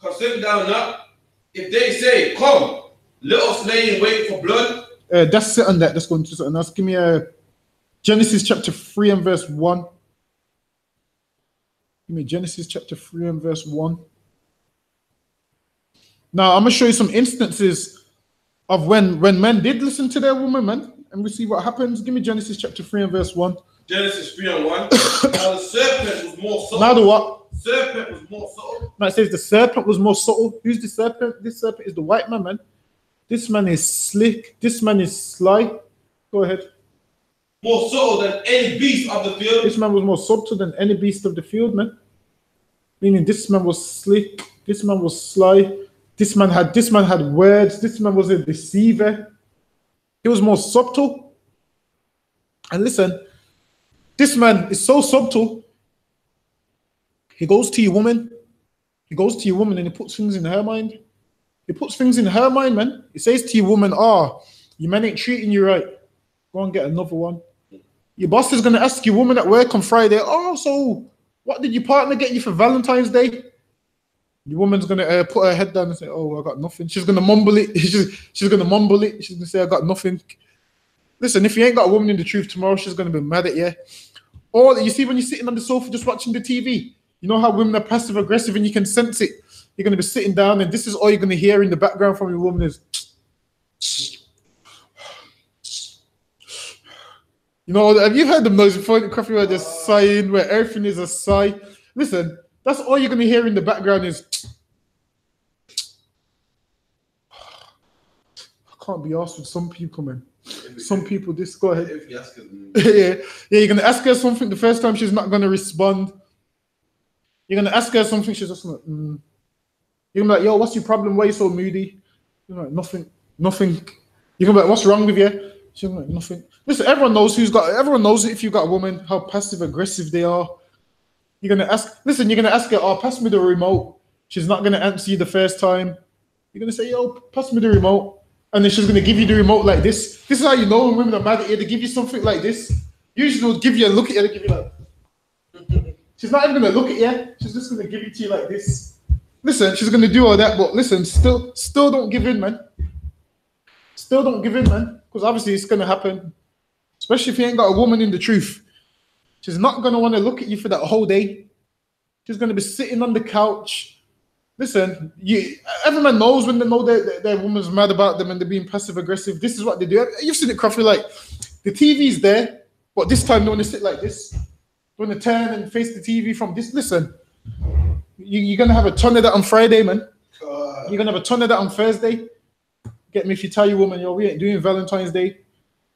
Speaker 2: Consent thou not. If they say, come, let us lay in wait for blood,
Speaker 1: That's it on that. Let's go into something else. Give me Genesis chapter 3 and verse 1. Give me Genesis chapter 3 and verse 1. Now, I'm going to show you some instances of when men did listen to their woman, man. And we see what happens. Give me Genesis chapter 3 and verse 1.
Speaker 2: Genesis 3 and 1. Now the serpent was more subtle.
Speaker 1: Now the what?
Speaker 2: Serpent was more subtle.
Speaker 1: Now it says the serpent was more subtle. Who's the serpent? This serpent is the white man, man. This man is slick. This man is sly. Go ahead.
Speaker 2: More subtle than any beast of the field.
Speaker 1: This man was more subtle than any beast of the field, man. Meaning this man was slick. This man was sly. This man had words. This man was a deceiver. He was more subtle. And listen, this man is so subtle. He goes to your woman. He goes to your woman and he puts things in her mind. He puts things in her mind, man. He says to your woman, your man ain't treating you right. Go and get another one. Your boss is going to ask your woman at work on Friday, so what did your partner get you for Valentine's Day? Your woman's going to put her head down and say, I got nothing. She's going to mumble it. She's going to mumble it. She's going to say, I got nothing. Listen, if you ain't got a woman in the truth tomorrow, she's going to be mad at you. Or you see when you're sitting on the sofa just watching the TV, you know how women are passive aggressive and you can sense it. You're going to be sitting down and this is all you're going to hear in the background from your woman is, you know, have you heard them noises before in the coffee where they're sighing, where everything is a sigh? Listen, that's all you're going to hear in the background is, I can't be asked with some people, man. Some people, go ahead. Yeah, you're going to ask her something the first time, she's not going to respond. You're going to ask her something, she's just like, You're going to be like, yo, what's your problem? Why are you so moody? You're like, nothing. You're going to be like, what's wrong with you? She's like, nothing. Listen, everyone knows if you've got a woman, how passive aggressive they are. You're going to ask her, pass me the remote. She's not going to answer you the first time. You're going to say, yo, pass me the remote. And then she's going to give you the remote like this. This is how you know when women are mad at you. They give you something like this. Usually they'll give you a look at you. They give you like, she's not even going to look at you. She's just going to give it to you like this. Listen, she's going to do all that, but listen, still don't give in, man. Still don't give in, man. Because obviously it's going to happen. Especially if you ain't got a woman in the truth. She's not going to want to look at you for that whole day. She's going to be sitting on the couch. Listen, everyone knows when they know their woman's mad about them and they're being passive aggressive. This is what they do. You've seen it, Coffee, like the TV's there, but this time they want to sit like this. They want to turn and face the TV from this. Listen, you're going to have a ton of that on Friday, man. You're going to have a ton of that on Thursday. Get me, if you tell your woman, yo, we ain't doing Valentine's Day,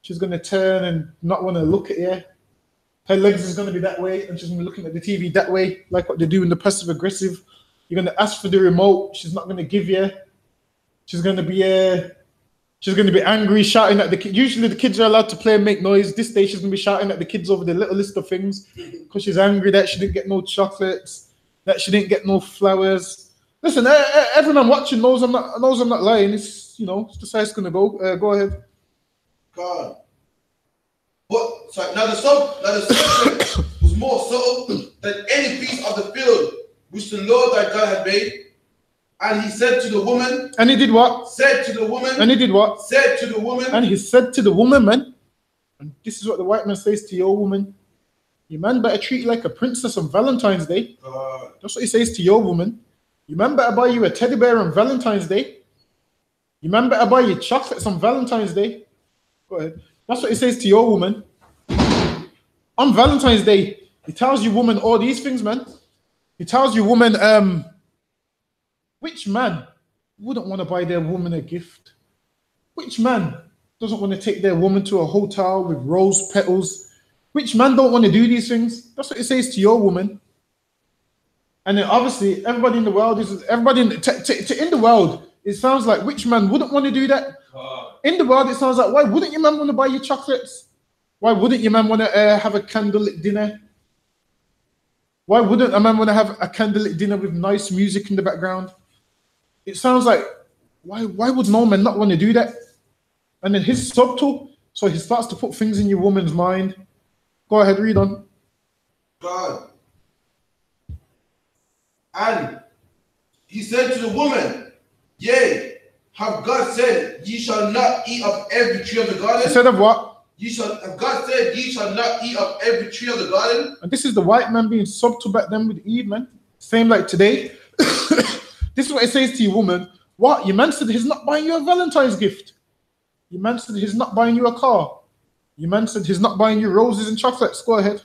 Speaker 1: she's going to turn and not want to look at you. Her legs is going to be that way and she's going to be looking at the TV that way, like what they do in the passive aggressive. You're going to ask for the remote. She's not going to give you. She's going to be angry, shouting at the kids. Usually the kids are allowed to play and make noise. This day she's going to be shouting at the kids over the little list of things because she's angry that she didn't get no chocolates, that she didn't get no flowers. Listen, everyone watching knows I'm not lying. It's, it's just how it's going to go. Go ahead.
Speaker 2: God. What? Sorry. Now the serpent was more subtle than any beast of the field which the Lord thy God had made. And he said to the woman.
Speaker 1: And he did what?
Speaker 2: Said to the woman.
Speaker 1: And he did what?
Speaker 2: Said to the woman.
Speaker 1: And he said to the woman, man. And this is what the white man says to your woman. Your man better treat you like a princess on Valentine's Day. That's what he says to your woman. Your man better buy you a teddy bear on Valentine's Day. Your man better buy you chocolates on Valentine's Day. Go ahead. That's what he says to your woman. On Valentine's Day, he tells your woman all these things, man. He tells you, woman, which man wouldn't want to buy their woman a gift? Which man doesn't want to take their woman to a hotel with rose petals? Which man don't want to do these things? That's what it says to your woman. And then obviously, everybody in the world in the world, it sounds like which man wouldn't want to do that? In the world, it sounds like, why wouldn't your man want to buy you chocolates? Why wouldn't your man want to have a candlelit dinner? Why wouldn't a man want to have a candlelit dinner with nice music in the background? It sounds like, why would no man not want to do that? And then he's subtle, so he starts to put things in your woman's mind. Go ahead, read on.
Speaker 2: God. And he said to the woman, yea, have God said, ye shall not eat of every tree of the garden?
Speaker 1: Instead of what?
Speaker 2: Have God said, ye shall not eat of every tree of the garden?
Speaker 1: And this is the white man being subtle back then with Eve, man. Same like today. This is what it says to you, woman. What? Your man said he's not buying you a Valentine's gift. Your man said he's not buying you a car. Your man said he's not buying you roses and chocolates. Go ahead.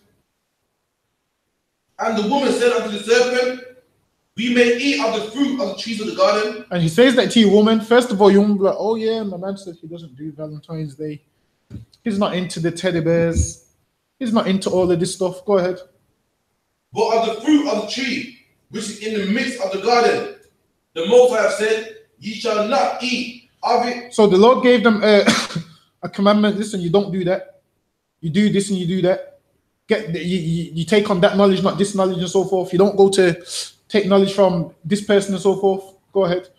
Speaker 2: And the woman said unto the serpent, we may eat of the fruit of the trees of the garden.
Speaker 1: And he says that to you, woman. First of all, you won't be like, oh yeah, my man said he doesn't do Valentine's Day. He's not into the teddy bears. He's not into all of this stuff. Go ahead.
Speaker 2: But of the fruit of the tree, which is in the midst of the garden, the Most High have said, ye shall not eat of it.
Speaker 1: So the Lord gave them a commandment. Listen, you don't do that. You do this and you do that. You take on that knowledge, not this knowledge and so forth. You don't go to take knowledge from this person and so forth. Go ahead.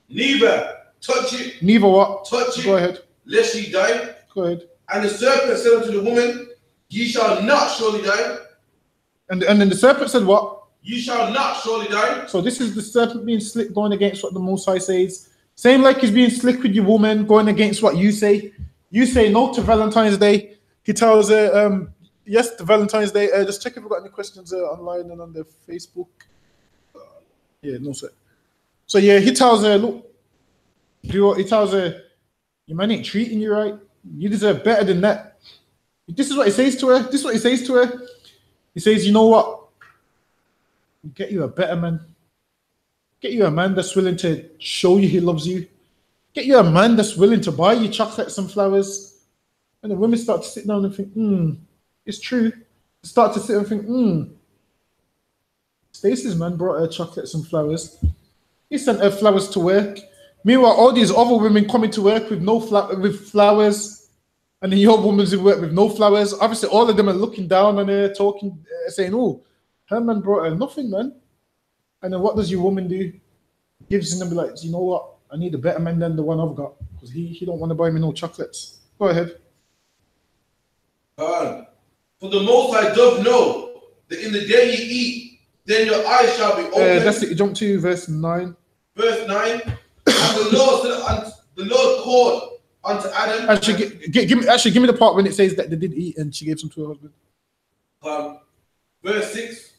Speaker 2: Neither touch it.
Speaker 1: Neither what?
Speaker 2: Touch it.
Speaker 1: Go ahead.
Speaker 2: Lest ye die.
Speaker 1: Go ahead.
Speaker 2: And the serpent said unto the woman, ye shall not surely die.
Speaker 1: And then the serpent said what?
Speaker 2: You shall not surely die.
Speaker 1: So this is the serpent being slick, going against what the Most High says. Same like he's being slick with your woman, going against what you say. You say no to Valentine's Day. He tells her, yes to Valentine's Day. Just check if we've got any questions online and on the Facebook. Yeah, no sir. So yeah, he tells her, look, he tells her, your man ain't treating you right. You deserve better than that. This is what he says to her. This is what he says to her. He says, you know what? Get you a better man. Get you a man that's willing to show you he loves you. Get you a man that's willing to buy you chocolates and flowers. And the women start to sit down and think, it's true. They start to sit and think, Stacey's man brought her chocolates and flowers. He sent her flowers to work. Meanwhile, all these other women coming to work with with flowers, and then your woman's in work with no flowers. Obviously, all of them are looking down on her, talking, saying, "Oh, her man brought her nothing, man." And then what does your woman do? Gives them, be like, you know what? I need a better man than the one I've got, because he don't want to buy me no chocolates. Go ahead.
Speaker 2: For the Most High doth know that in the day ye eat, then your eyes shall be opened.
Speaker 1: That's it. Jump to verse 9.
Speaker 2: Verse 9. And the Lord called unto Adam.
Speaker 1: Actually, give me the part when it says that they did eat and she gave some to her husband.
Speaker 2: Verse 6.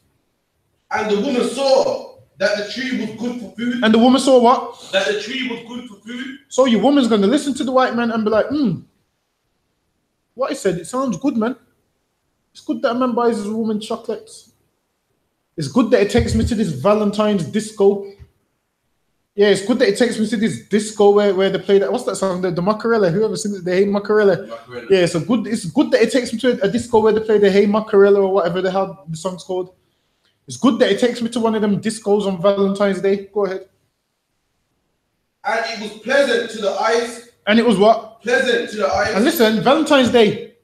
Speaker 2: And the woman saw that the tree was good for food.
Speaker 1: And the woman saw what?
Speaker 2: That the tree was good for food.
Speaker 1: So your woman's going to listen to the white man and be like, what he said, it sounds good, man. It's good that a man buys his woman chocolates. It's good that it takes me to this Valentine's disco. Yeah, it's good that it takes me to this disco where they play that. What's that song? The Macarella. Whoever sings it, the Hey Macarella. Yeah, so good. It's good that it takes me to a disco where they play the Hey Macarella or whatever the hell the song's called. It's good that it takes me to one of them discos on Valentine's Day. Go ahead.
Speaker 2: And it was pleasant to the eyes.
Speaker 1: And it was what?
Speaker 2: Pleasant to the eyes.
Speaker 1: And listen, Valentine's Day,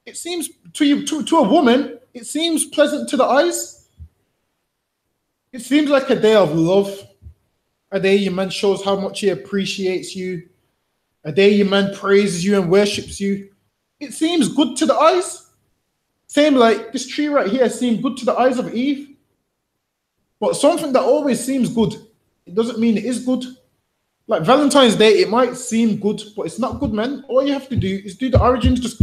Speaker 1: it seems to a woman, it seems pleasant to the eyes. It seems like a day of love. A day your man shows how much he appreciates you. A day your man praises you and worships you. It seems good to the eyes. Same like this tree right here seemed good to the eyes of Eve. But something that always seems good, it doesn't mean it is good. Like Valentine's Day, it might seem good, but it's not good, man. All you have to do is do the origins. Just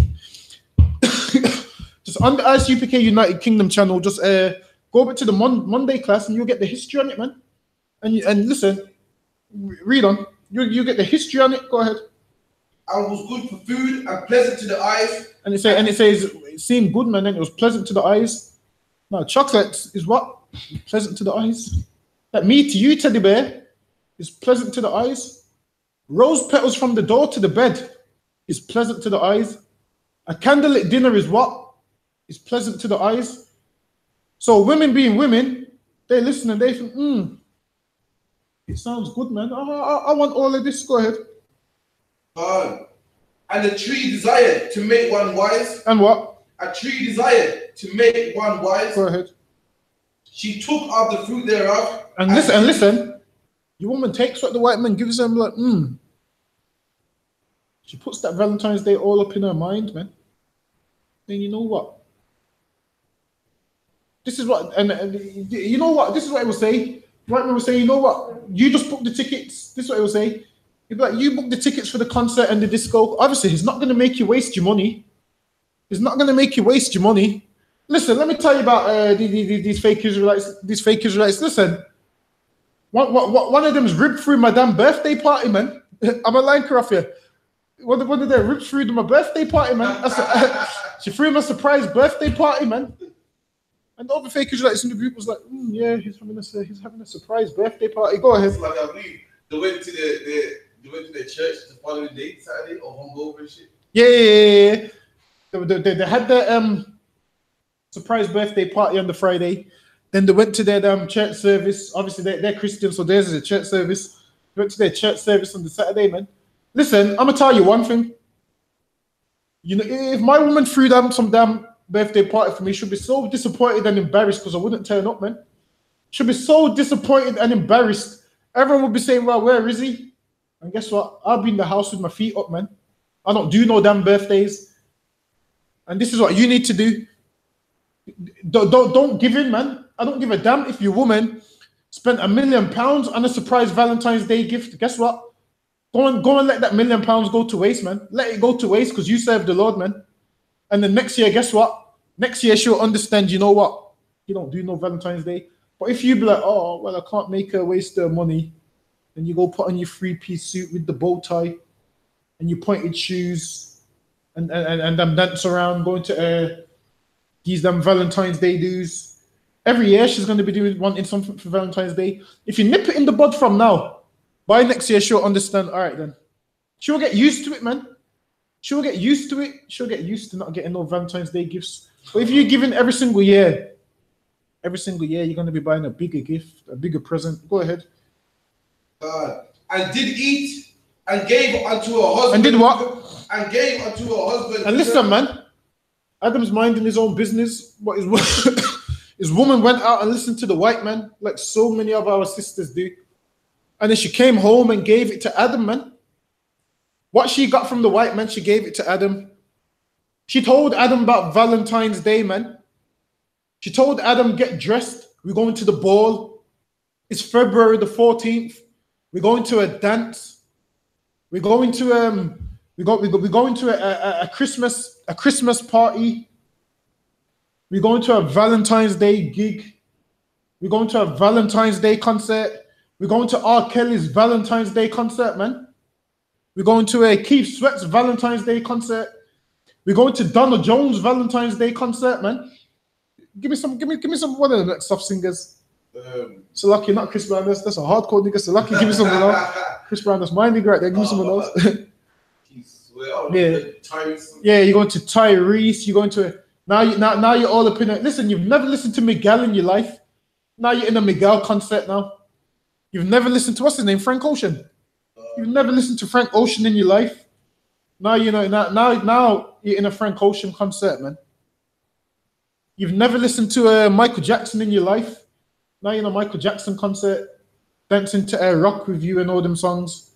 Speaker 1: on the I.S.U.P.K United Kingdom channel, just go back to the Monday class and you'll get the history on it, man. And listen, read on. You get the history on it. Go ahead.
Speaker 2: And was good for food and pleasant to the eyes.
Speaker 1: And it says it seemed good, man, and it was pleasant to the eyes. Now, chocolates is what? Pleasant to the eyes. That me to you, teddy bear, is pleasant to the eyes. Rose petals from the door to the bed is pleasant to the eyes. A candlelit dinner is what? Is pleasant to the eyes. So women being women, they listen and they think, it sounds good, man. I want all of this. Go ahead.
Speaker 2: And the tree desired to make one wise.
Speaker 1: And what?
Speaker 2: A tree desired to make one wise.
Speaker 1: Go ahead.
Speaker 2: She took of the fruit thereof.
Speaker 1: And listen. Your woman takes what the white man gives them, like, She puts that Valentine's Day all up in her mind, man. Then you know what? This is what, and you know what? This is what I will say. Right man will say, you know what? You just book the tickets. This is what I will say. He'd be like, you booked the tickets for the concert and the disco. Obviously, he's not going to make you waste your money. He's not going to make you waste your money. Listen, let me tell you about these fake Israelites. These fake Israelites. Listen, one of them's ripped through my damn birthday party, man. I'm a line off here. One of them ripped through my birthday party, man. She threw him a surprise birthday party, man. And the other fake Israelites in the group was like, yeah, he's having a surprise birthday party. Go ahead.
Speaker 2: Like I believe they went to the church the following day, Saturday, or hungover and shit.
Speaker 1: Yeah. They had their surprise birthday party on the Friday. Then they went to their church service. Obviously, they're Christians, so theirs is a church service. They went to their church service on the Saturday, man. Listen, I'm gonna tell you one thing. You know, if my woman threw down some damn birthday party for me, she'll be so disappointed and embarrassed because I wouldn't turn up, man. She'll be so disappointed and embarrassed. Everyone will be saying, well, where is he? And guess what? I'll be in the house with my feet up, man. I don't do no damn birthdays. And this is what you need to do. Don't give in, man. I don't give a damn if your woman spent £1 million on a surprise Valentine's Day gift. Guess what? Go and let that £1 million go to waste, man. Let it go to waste because you serve the Lord, man. And then next year, guess what? Next year she'll understand, you know what? You don't do no Valentine's Day. But if you be like, oh, well, I can't make her waste her money, and you go put on your 3-piece suit with the bow tie and your pointed shoes and them dance around, going to these them Valentine's Day dues. Every year she's going to be wanting something for Valentine's Day. If you nip it in the bud from now, by next year she'll understand. All right, then. She'll get used to it, man. She'll get used to it. She'll get used to not getting no Valentine's Day gifts. But if you're giving every single year, you're going to be buying a bigger gift, a bigger present. Go ahead.
Speaker 2: And did eat and gave unto her husband.
Speaker 1: And did what?
Speaker 2: And gave unto her husband.
Speaker 1: And listen, man. Adam's minding his own business. But his woman went out and listened to the white man, like so many of our sisters do. And then she came home and gave it to Adam, man. What she got from the white man, she gave it to Adam. She told Adam about Valentine's Day, man. She told Adam, get dressed. We're going to the ball. It's February the 14th. We're going to a dance. We're going to a Christmas party. We're going to a Valentine's Day gig. We're going to a Valentine's Day concert. We're going to R. Kelly's Valentine's Day concert, man. We're going to a Keith Sweat's Valentine's Day concert. We're going to Donald Jones' Valentine's Day concert, man. Give me some one of the next soft singers. So lucky, not Chris Brown. That's a hardcore nigga. So lucky, give me someone else. Chris Brown, that's my nigga right there. Give me someone else. Yeah, you're going to Tyrese. You're going to now you're all up in it. Listen, you've never listened to Miguel in your life. Now you're in a Miguel concert now. You've never listened to what's his name, Frank Ocean. You've never listened to Frank Ocean in your life. Now you know. Now you're in a Frank Ocean concert, man. You've never listened to Michael Jackson in your life. Now you're in a Michael Jackson concert, dancing to Rock With You and all them songs.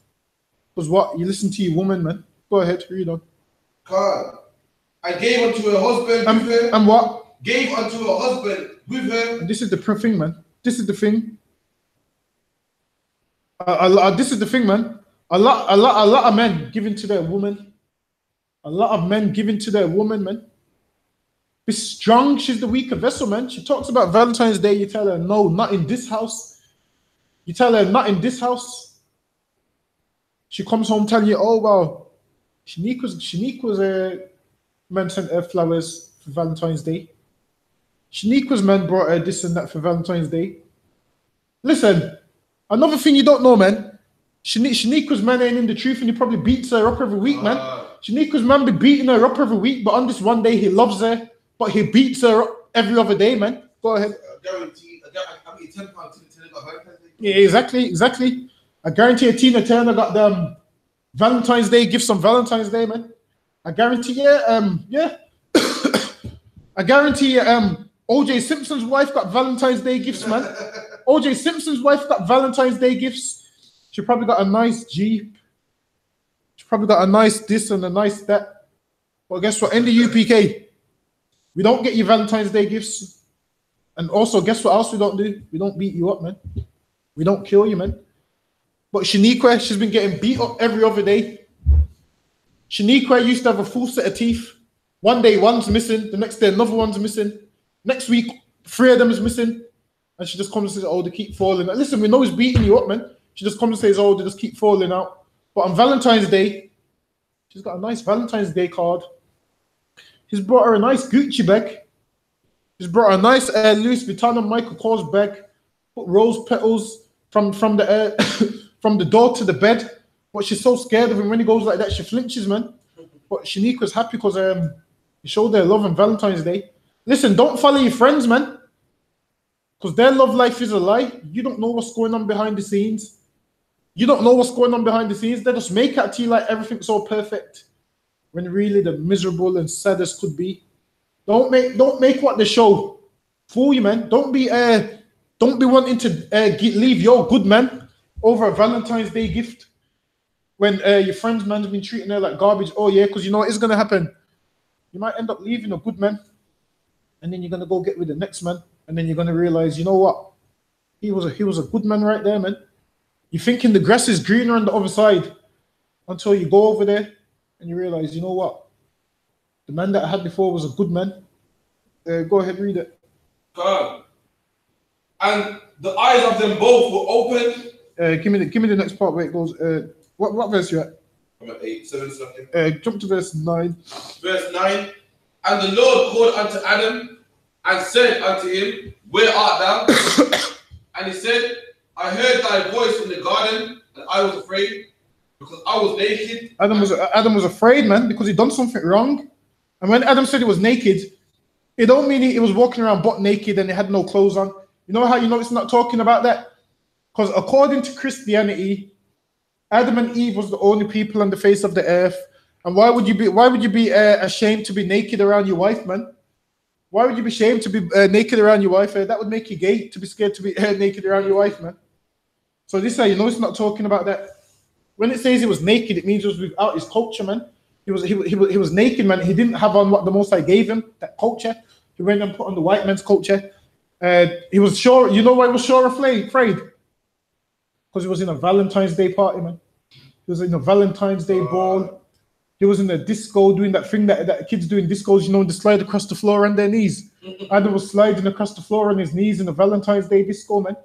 Speaker 1: Because what? You listen to your woman, man. Go ahead, read on.
Speaker 2: God, I gave unto her husband with her.
Speaker 1: And what?
Speaker 2: Gave unto her husband with her.
Speaker 1: And this is the thing, man. This is the thing. This is the thing, man. A lot of men giving to their woman. A lot of men giving to their woman, man. Be strong. She's the weaker vessel, man. She talks about Valentine's Day. You tell her, no, not in this house. You tell her, not in this house. She comes home telling you, oh, wow. Shaniqua's man sent her flowers for Valentine's Day. Shaniqua's man brought her this and that for Valentine's Day. Listen, another thing you don't know, man. Shaniqua's man ain't in the truth and he probably beats her up every week, man. Shaniqua's man be beating her up every week, but on this one day he loves her, but he beats her up every other day, man. Go ahead.
Speaker 2: Guaranteed. I mean, £10 Tina got Valentine's Day.
Speaker 1: Yeah, exactly. I guarantee you Tina Turner got them Valentine's Day gifts on Valentine's Day, man. I guarantee you, I guarantee you, O.J. Simpson's wife got Valentine's Day gifts, man. O.J. Simpson's wife got Valentine's Day gifts. She probably got a nice Jeep. She probably got a nice this and a nice that. But guess what? In the UPK, we don't get you Valentine's Day gifts. And also, guess what else we don't do? We don't beat you up, man. We don't kill you, man. But Shaniqua, she's been getting beat up every other day. Shaniqua used to have a full set of teeth. One day, one's missing. The next day, another one's missing. Next week, 3 of them is missing. And she just comes and says, oh, they keep falling. Listen, we know he's beating you up, man. She just comes and says, oh, they just keep falling out. But on Valentine's Day, she's got a nice Valentine's Day card. He's brought her a nice Gucci bag. He's brought her a nice Louis Vuitton and Michael Kors bag. Put rose petals from the from the door to the bed. But she's so scared of him when he goes like that, she flinches, man. But Shaniqua's happy because he showed their love on Valentine's Day. Listen, don't follow your friends, man. Because their love life is a lie. You don't know what's going on behind the scenes. You don't know what's going on behind the scenes. They just make out to you like everything's so perfect, when really the miserable and saddest could be. Don't make what they show fool you, man. Don't be wanting to leave your good man over a Valentine's Day gift when your friend's man's been treating her like garbage. Oh yeah, because you know what is gonna happen. You might end up leaving a good man, and then you're gonna go get with the next man, and then you're gonna realize, you know what, he was a good man right there, man. You're thinking the grass is greener on the other side until you go over there and you realize, you know what, the man that I had before was a good man. Go ahead, read it.
Speaker 2: And the eyes of them both were opened.
Speaker 1: Give me the next part where it goes. What verse you at?
Speaker 2: I'm at 8, 7 something.
Speaker 1: Jump to verse 9.
Speaker 2: Verse 9. And the Lord called unto Adam and said unto him, where art thou? And he said, I heard thy voice in the garden, and I was afraid, because I was naked.
Speaker 1: Adam was afraid, man, because he done something wrong. And when Adam said he was naked, it don't mean he was walking around butt naked and he had no clothes on. You know how you know it's not talking about that? Because according to Christianity, Adam and Eve was the only people on the face of the earth. And why would you be ashamed to be naked around your wife, man? Why would you be ashamed to be naked around your wife? That would make you gay, to be scared to be naked around your wife, man. So this how you know it's not talking about that. When it says he was naked, it means he was without his culture, man. He was naked, man. He didn't have on what the Most High gave him, that culture. He went and put on the white man's culture. He was sure. You know why he was sure afraid? Because he was in a Valentine's Day party, man. He was in a Valentine's Day ball. He was in a disco doing that thing that kids do in discos, you know, they slide across the floor on their knees. Adam was sliding across the floor on his knees in a Valentine's Day disco, man.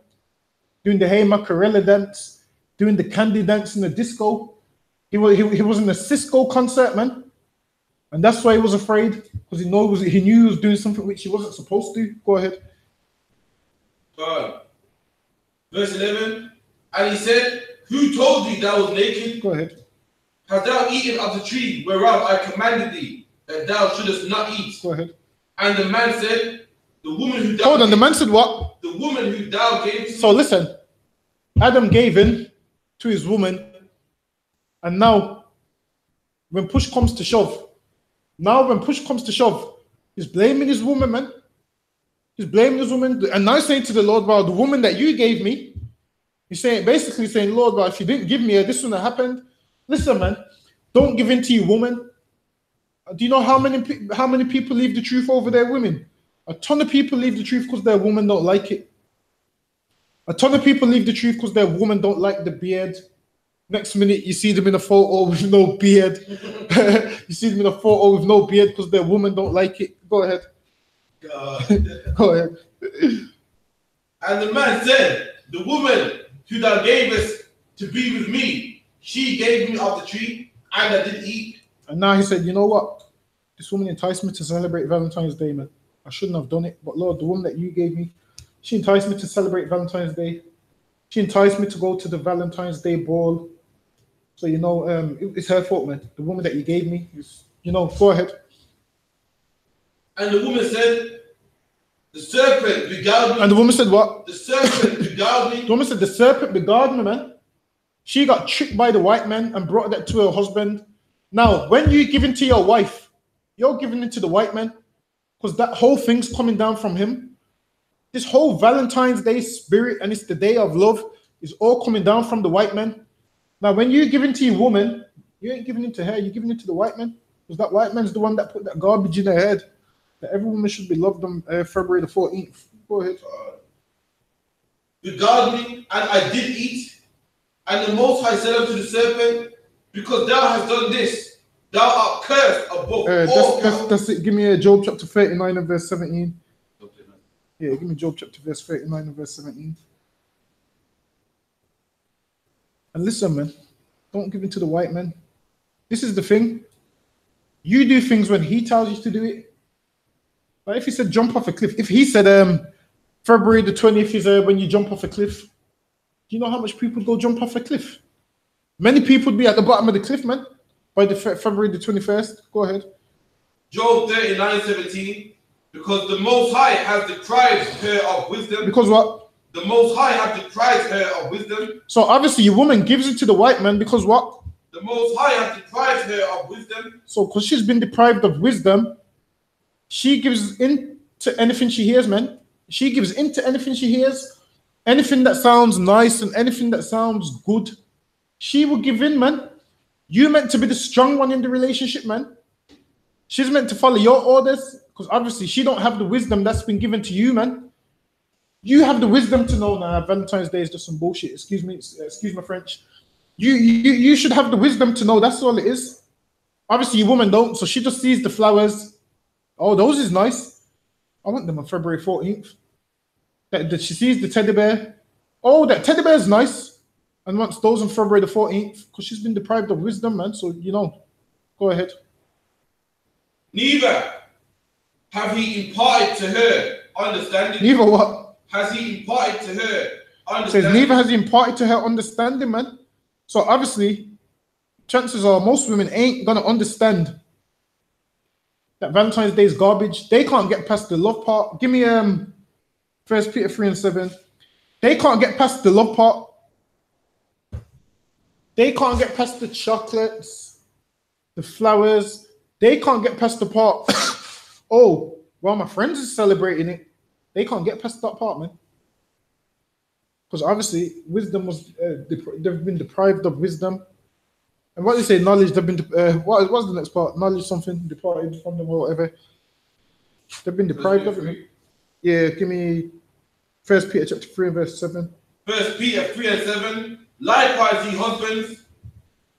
Speaker 1: Doing the Hey Macarena dance, doing the candy dance in the disco. He was in a Cisco concert, man. And that's why he was afraid, because he knew he was doing something which he wasn't supposed to. Go ahead.
Speaker 2: Verse 11. And he said, who told thee thou was naked?
Speaker 1: Go ahead.
Speaker 2: Hast thou eaten of the tree whereof I commanded thee that thou shouldest not eat?
Speaker 1: Go ahead.
Speaker 2: And the man said, the woman who thou
Speaker 1: Hold on, the man said what?
Speaker 2: The woman who thou gavest.
Speaker 1: So listen, Adam gave in to his woman, and now when push comes to shove, he's blaming his woman, man. He's blaming his woman, and now he's saying to the Lord, well, the woman that you gave me, he's basically saying, Lord, well, if you didn't give me her, this wouldn't have happened. Listen, man, don't give in to your woman. Do you know how many people leave the truth over their women? A ton of people leave the truth because their woman don't like it. A ton of people leave the truth because their woman don't like the beard. Next minute, you see them in a photo with no beard. You see them in a photo with no beard because their woman don't like it. Go ahead. Go ahead.
Speaker 2: And the man said, the woman who thou gavest to be with me, she gave me of the tree, and I did eat.
Speaker 1: And now he said, you know what? This woman enticed me to celebrate Valentine's Day, man. I shouldn't have done it. But Lord, the woman that you gave me, she enticed me to celebrate Valentine's Day. She enticed me to go to the Valentine's Day ball. So, you know, it's her fault, man. The woman that you gave me, you know, go ahead.
Speaker 2: And the woman said, the serpent beguiled me.
Speaker 1: And the woman said what?
Speaker 2: The serpent beguiled me.
Speaker 1: The woman said the serpent beguiled me, man. She got tricked by the white man and brought that to her husband. Now, when you give in to your wife, you're giving it to the white man, because that whole thing's coming down from him. This whole Valentine's Day spirit, and it's the day of love, is all coming down from the white man. Now, when you give in to your woman, you ain't giving it to her, you're giving it to the white man, because that white man's the one that put that garbage in her head, that every woman should be loved on February the 14th. Go ahead.
Speaker 2: Beguiled me, and I did eat. And the Most High said unto the serpent, because thou hast done this, thou art cursed above all cattle.
Speaker 1: That's it. Give me Job chapter 39 and verse 17. Yeah, give me Job chapter verse 39 and verse 17. And listen, man, don't give in to the white man. This is the thing. You do things when he tells you to do it. Like if he said jump off a cliff, if he said February the 20th is when you jump off a cliff, do you know how much people go jump off a cliff? Many people would be at the bottom of the cliff, man, by the February the 21st. Go ahead.
Speaker 2: Job 39:17. Because the Most High has deprived her of wisdom.
Speaker 1: Because what?
Speaker 2: The Most High has deprived her of wisdom.
Speaker 1: So obviously your woman gives it to the white man because what?
Speaker 2: The Most High has deprived her of wisdom.
Speaker 1: So because she's been deprived of wisdom, she gives in to anything she hears, man. She gives in to anything she hears. Anything that sounds nice and anything that sounds good, she will give in, man. You meant to be the strong one in the relationship, man. She's meant to follow your orders because obviously she don't have the wisdom that's been given to you, man. You have the wisdom to know, nah, Valentine's Day is just some bullshit. Excuse my French. You should have the wisdom to know that's all it is. Obviously, your woman don't, so she just sees the flowers. Oh, those is nice. I want them on February 14th. That she sees the teddy bear. Oh, that teddy bear is nice. And wants those on February the 14th because she's been deprived of wisdom, man. So, go ahead.
Speaker 2: Neither have he imparted to her understanding.
Speaker 1: Neither what?
Speaker 2: Has he imparted to her understanding?
Speaker 1: Says neither has he imparted to her understanding, man. So obviously, chances are most women ain't gonna understand that Valentine's Day is garbage. They can't get past the love part. Give me 1 Peter 3:7. They can't get past the love part. They can't get past the chocolates, the flowers. They can't get past the part. Oh, well, my friends is celebrating it. They can't get past that part, man. Because obviously, wisdom was they've been deprived of wisdom. And what they say, knowledge. They've been what's the next part? Knowledge, something departed from them or whatever. They've been deprived of it. Yeah, give me 1 Peter chapter 3 and verse 7.
Speaker 2: 1 Peter 3:7. Likewise, ye husbands,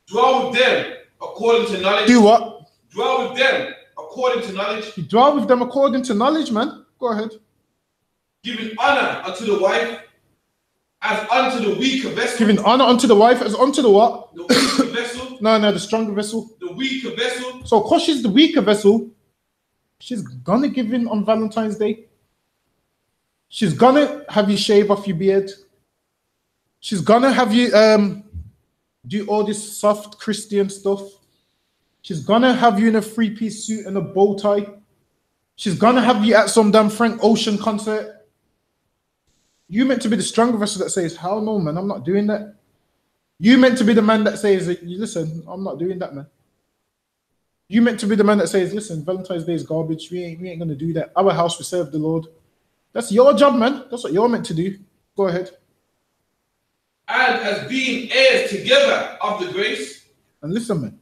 Speaker 2: dwell with them according to knowledge.
Speaker 1: Do what?
Speaker 2: Dwell with them according to knowledge.
Speaker 1: You dwell with them according to knowledge, man. Go ahead.
Speaker 2: Giving honor unto the wife as unto the weaker vessel.
Speaker 1: Giving honor unto the wife as unto the what?
Speaker 2: The weaker vessel.
Speaker 1: No, the stronger vessel.
Speaker 2: The weaker vessel.
Speaker 1: So, because she's the weaker vessel, she's gonna give in on Valentine's Day. She's gonna have you shave off your beard. She's gonna have you do all this soft Christian stuff. She's gonna have you in a 3-piece suit and a bow tie. She's gonna have you at some damn Frank Ocean concert. You meant to be the stronger vessel that says, hell no, man, I'm not doing that. You meant to be the man that says, listen, I'm not doing that, man. You meant to be the man that says, listen, Valentine's Day is garbage. We ain't gonna do that. Our house, we serve the Lord. That's your job, man. That's what you're meant to do. Go ahead.
Speaker 2: And as being heirs together of the grace.
Speaker 1: And listen, man.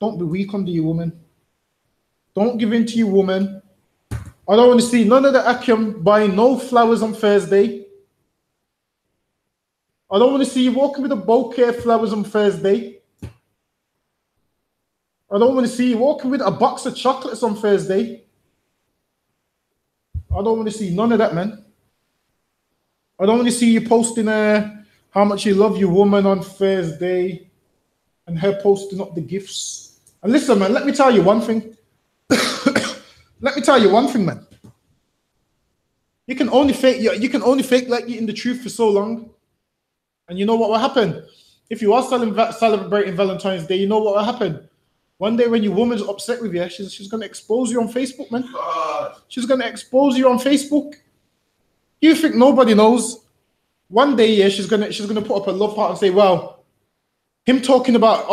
Speaker 1: Don't be weak under your woman. Don't give in to your woman. I don't want to see none of the Akim buying no flowers on Thursday. I don't want to see you walking with a bouquet of flowers on Thursday. I don't want to see you walking with a box of chocolates on Thursday. I don't want to see none of that, man. I don't want to see you posting how much you love your woman on Thursday and her posting up the gifts. And listen, man, let me tell you one thing. Let me tell you one thing, man. You can only fake like you're in the truth for so long. And you know what will happen? If you are celebrating Valentine's Day, you know what will happen? One day when your woman's upset with you, she's going to expose you on Facebook, man. She's going to expose you on Facebook. You think nobody knows? One day, yeah, she's gonna put up a love heart and say, "Well, him talking about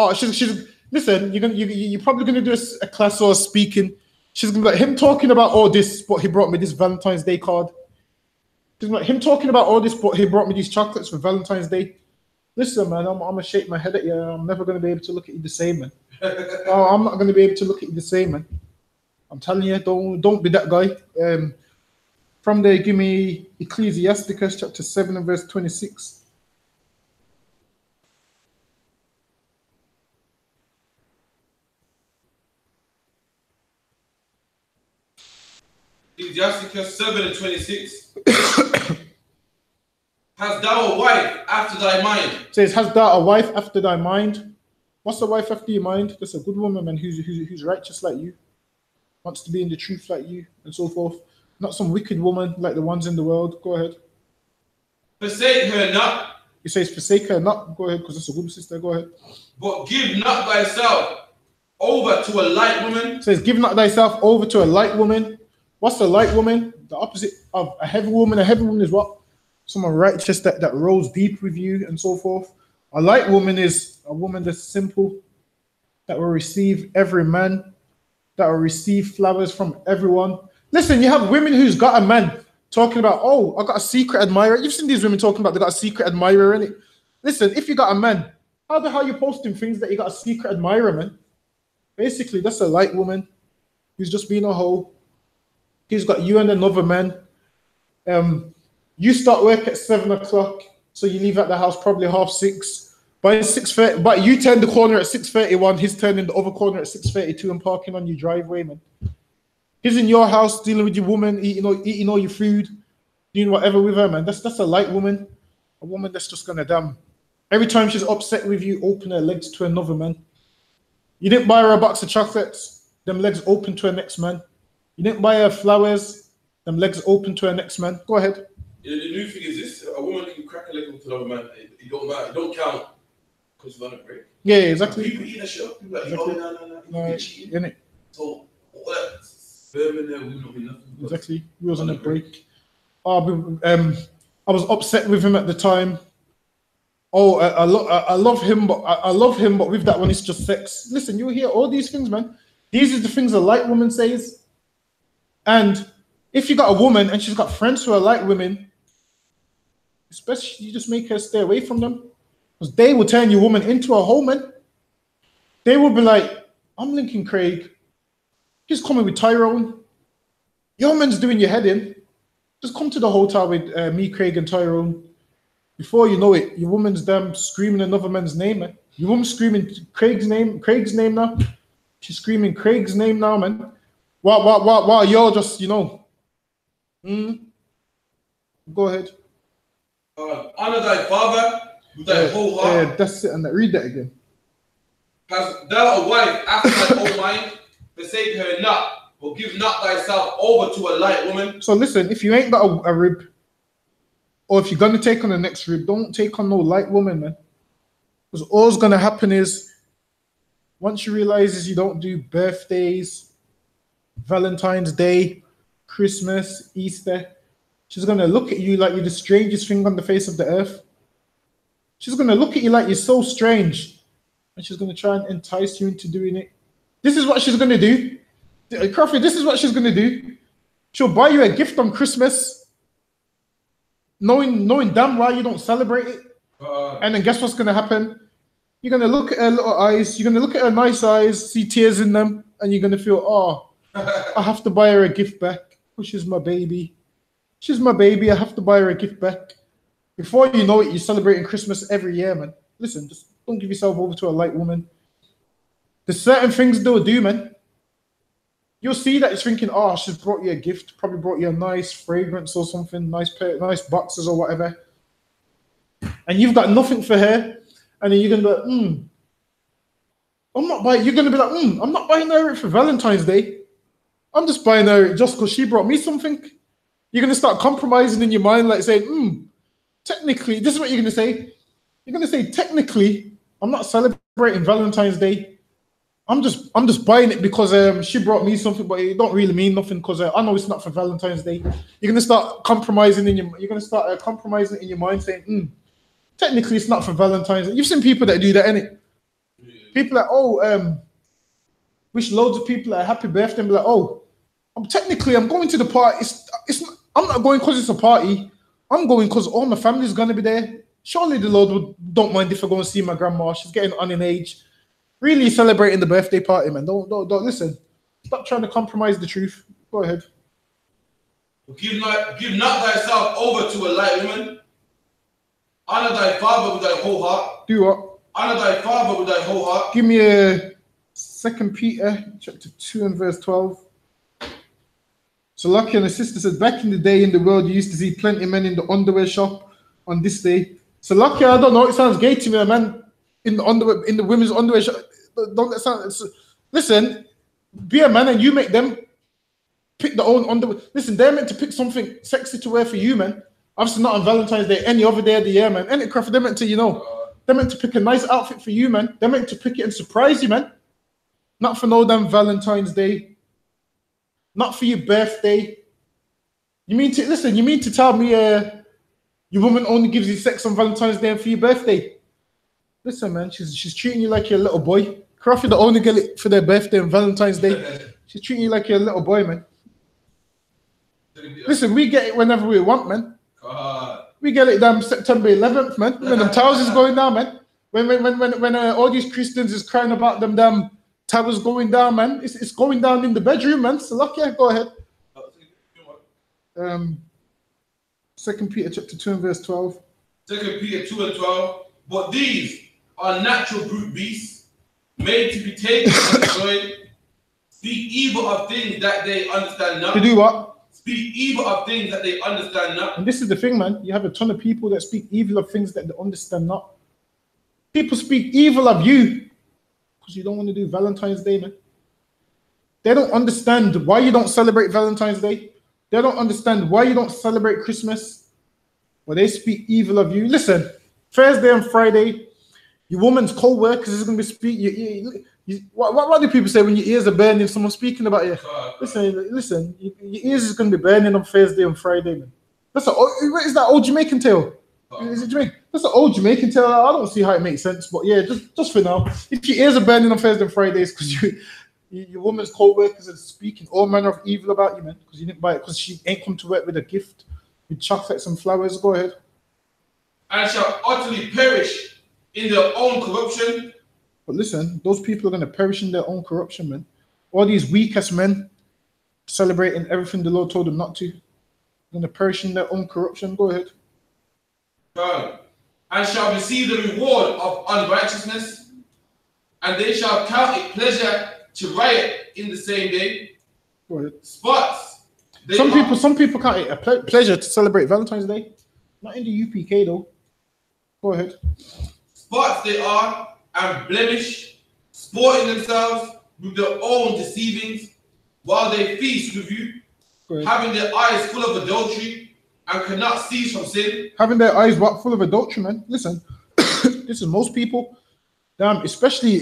Speaker 1: listen, you're probably gonna do a class or a speaking. She's gonna be like him talking about all this, but he brought me this Valentine's Day card. She's like him talking about all this, but he brought me these chocolates for Valentine's Day. Listen, man, I'm gonna shake my head at you. I'm never gonna be able to look at you the same, man. Oh, I'm not gonna be able to look at you the same, man. I'm telling you, don't be that guy. From there, give me Ecclesiasticus chapter 7 and verse 26.
Speaker 2: Ecclesiasticus 7:26. Hast thou a wife after thy mind?
Speaker 1: It says, hast thou a wife after thy mind? What's a wife after your mind? That's a good woman, man, who's righteous like you, wants to be in the truth like you, and so forth. Not some wicked woman like the ones in the world. Go ahead.
Speaker 2: Forsake her not.
Speaker 1: He says, forsake her not. Go ahead, because that's a good sister. Go ahead.
Speaker 2: But give not thyself over to a light woman.
Speaker 1: It says, give not thyself over to a light woman. What's a light woman? The opposite of a heavy woman. A heavy woman is what? Someone righteous that rolls deep with you and so forth. A light woman is a woman that's simple, that will receive every man, that will receive flowers from everyone. Listen, you have women who's got a man talking about, oh, I got a secret admirer. You've seen these women talking about they got a secret admirer, innit? Listen, if you got a man, how the hell are you posting things that you got a secret admirer, man? Basically, that's a light woman who's just being a hoe. He's got you and another man. You start work at 7 o'clock, so you leave at the house probably 6:30. By 6:30, but you turn the corner at 6:31. He's turning the other corner at 6:32 and parking on your driveway, man. He's in your house dealing with your woman, eating all your food, doing whatever with her, man. That's a light woman, a woman that's just gonna damn. Every time she's upset with you, open her legs to another man. You didn't buy her a box of chocolates, them legs open to her next man. You didn't buy her flowers, them legs open to her next man. Go ahead.
Speaker 2: Yeah, the new thing is this: a woman can crack a leg into another man. It don't matter. It don't count because she's on a break.
Speaker 1: Yeah, exactly.
Speaker 2: People eat that shit up. People like,
Speaker 1: Exactly.
Speaker 2: no.
Speaker 1: No,
Speaker 2: cheating.
Speaker 1: innit?
Speaker 2: So all that sperm in there will not be nothing.
Speaker 1: Exactly. We was on a break. I was upset with him at the time. Oh, I love him, but I love him, but with that one, it's just sex. Listen, you hear all these things, man. These are the things a light woman says. And if you got a woman and she's got friends who are light women, especially you just make her stay away from them, because they will turn your woman into a hoe, man. They will be like, I'm linking Craig. He's coming with Tyrone. Your man's doing your head in. Just come to the hotel with me, Craig, and Tyrone. Before you know it, your woman's damn screaming another man's name, man. Your woman's screaming Craig's name now. She's screaming Craig's name now, man. While you're just, Go ahead.
Speaker 2: Honor thy father with thy whole heart.
Speaker 1: That's it, and read that again.
Speaker 2: Hast thou a wife after thy own mind? Forsake her not, but give not thyself over to a light woman.
Speaker 1: So listen, if you ain't got a rib, or if you're gonna take on the next rib, don't take on no light woman, man. Because all's gonna happen is, once she realizes you don't do birthdays, Valentine's Day, Christmas, Easter, she's gonna look at you like you're the strangest thing on the face of the earth. She's gonna look at you like you're so strange, and she's gonna try and entice you into doing it. This is what she's gonna do. Coffee, this is what she's gonna do. She'll buy you a gift on Christmas, knowing damn well you don't celebrate it. And then guess what's gonna happen? You're gonna look at her little eyes, you're gonna look at her nice eyes, see tears in them, and you're gonna feel, oh, I have to buy her a gift back. Oh, she's my baby. She's my baby, I have to buy her a gift back. Before you know it, you're celebrating Christmas every year, man. Listen, just don't give yourself over to a light woman. There's certain things they'll do, man. You'll see that you're thinking, oh, she's brought you a gift, probably brought you a nice fragrance or something, nice boxes or whatever. And you've got nothing for her. And then you're going to be like, I'm not buying, you're going to be like, I'm not buying her it for Valentine's Day. I'm just buying her it just because she brought me something. You're going to start compromising in your mind, like saying, technically, this is what you're going to say. You're going to say, technically, I'm not celebrating Valentine's Day. I'm just buying it because she brought me something, but it don't really mean nothing because I know it's not for Valentine's Day. You're gonna start compromising in your mind, saying, technically it's not for Valentine's Day. You've seen people that do that, innit? Yeah. People like, wish loads of people a happy birthday and be like, I'm going to the party. I'm not going because it's a party. I'm going because all my family's gonna be there. Surely the Lord don't mind if I go and see my grandma. She's getting on in age. Really celebrating the birthday party, man. Don't listen. Stop trying to compromise the truth. Go ahead.
Speaker 2: Give not thyself over to a light woman. Honor thy father with thy whole heart.
Speaker 1: Do what?
Speaker 2: Honor thy father with thy whole heart.
Speaker 1: Give me a 2 Peter chapter 2 and verse 12. So Lucky and the sister said, back in the day in the world, you used to see plenty of men in the underwear shop on this day. So Lucky, I don't know, it sounds gay to me, a man in the underwear, in the women's underwear shop. Don't that sound? Listen, be a man and you make them pick their own underwear. Listen, they're meant to pick something sexy to wear for you, man. Obviously not on Valentine's Day, any other day of the year, man. Any craft, they're meant to, you know, they're meant to pick a nice outfit for you, man. They're meant to pick it and surprise you, man. Not for no damn Valentine's Day. Not for your birthday. You mean to listen? You mean to tell me your woman only gives you sex on Valentine's Day and for your birthday? Listen, man, she's treating you like you're a little boy. Crawford the only get it for their birthday and Valentine's Day. She's treating you like you're a little boy, man. Listen, we get it whenever we want, man. We get it damn September 11th, man. When them towers is going down, man. When all these Christians is crying about them damn towers going down, man. It's going down in the bedroom, man. So lucky, go ahead. 2 Peter chapter 2 and verse 12.
Speaker 2: 2 Peter 2 and 12. But these are natural brute beasts, made to be taken and destroyed. Speak evil of things that they understand not.
Speaker 1: To do what?
Speaker 2: Speak evil of things that they understand not.
Speaker 1: And this is the thing, man. You have a ton of people that speak evil of things that they understand not. People speak evil of you because you don't want to do Valentine's Day, man. They don't understand why you don't celebrate Valentine's Day. They don't understand why you don't celebrate Christmas. Well, they speak evil of you. Listen, Thursday and Friday, your woman's co-workers is going to be speaking. What do people say when your ears are burning? Someone speaking about you. Listen. Your ears is going to be burning on Thursday and Friday, man. Is that old Jamaican tale? Is it Jamaican? That's an old Jamaican tale. I don't see how it makes sense, but yeah, just for now. If your ears are burning on Thursday and Fridays because your woman's co-workers are speaking all manner of evil about you, man, because you didn't buy it, because she ain't come to work with a gift, with chocolates and flowers. Go ahead.
Speaker 2: And shall utterly perish in their own corruption.
Speaker 1: But listen, those people are going to perish in their own corruption, man. All these weak-ass men celebrating everything the Lord told them not to. They're going to perish in their own corruption. Go ahead.
Speaker 2: And shall receive the reward of unrighteousness, and they shall count it pleasure to riot in the same day.
Speaker 1: Go ahead.
Speaker 2: Spots.
Speaker 1: Some people count it a pleasure to celebrate Valentine's Day. Not in the UPK though. Go ahead.
Speaker 2: Spots they are, and blemish, sporting themselves with their own deceivings, while they feast with you, having their eyes full of adultery, and cannot cease from sin. Having their eyes what? Full of adultery, man. Listen, this is most people. Damn, especially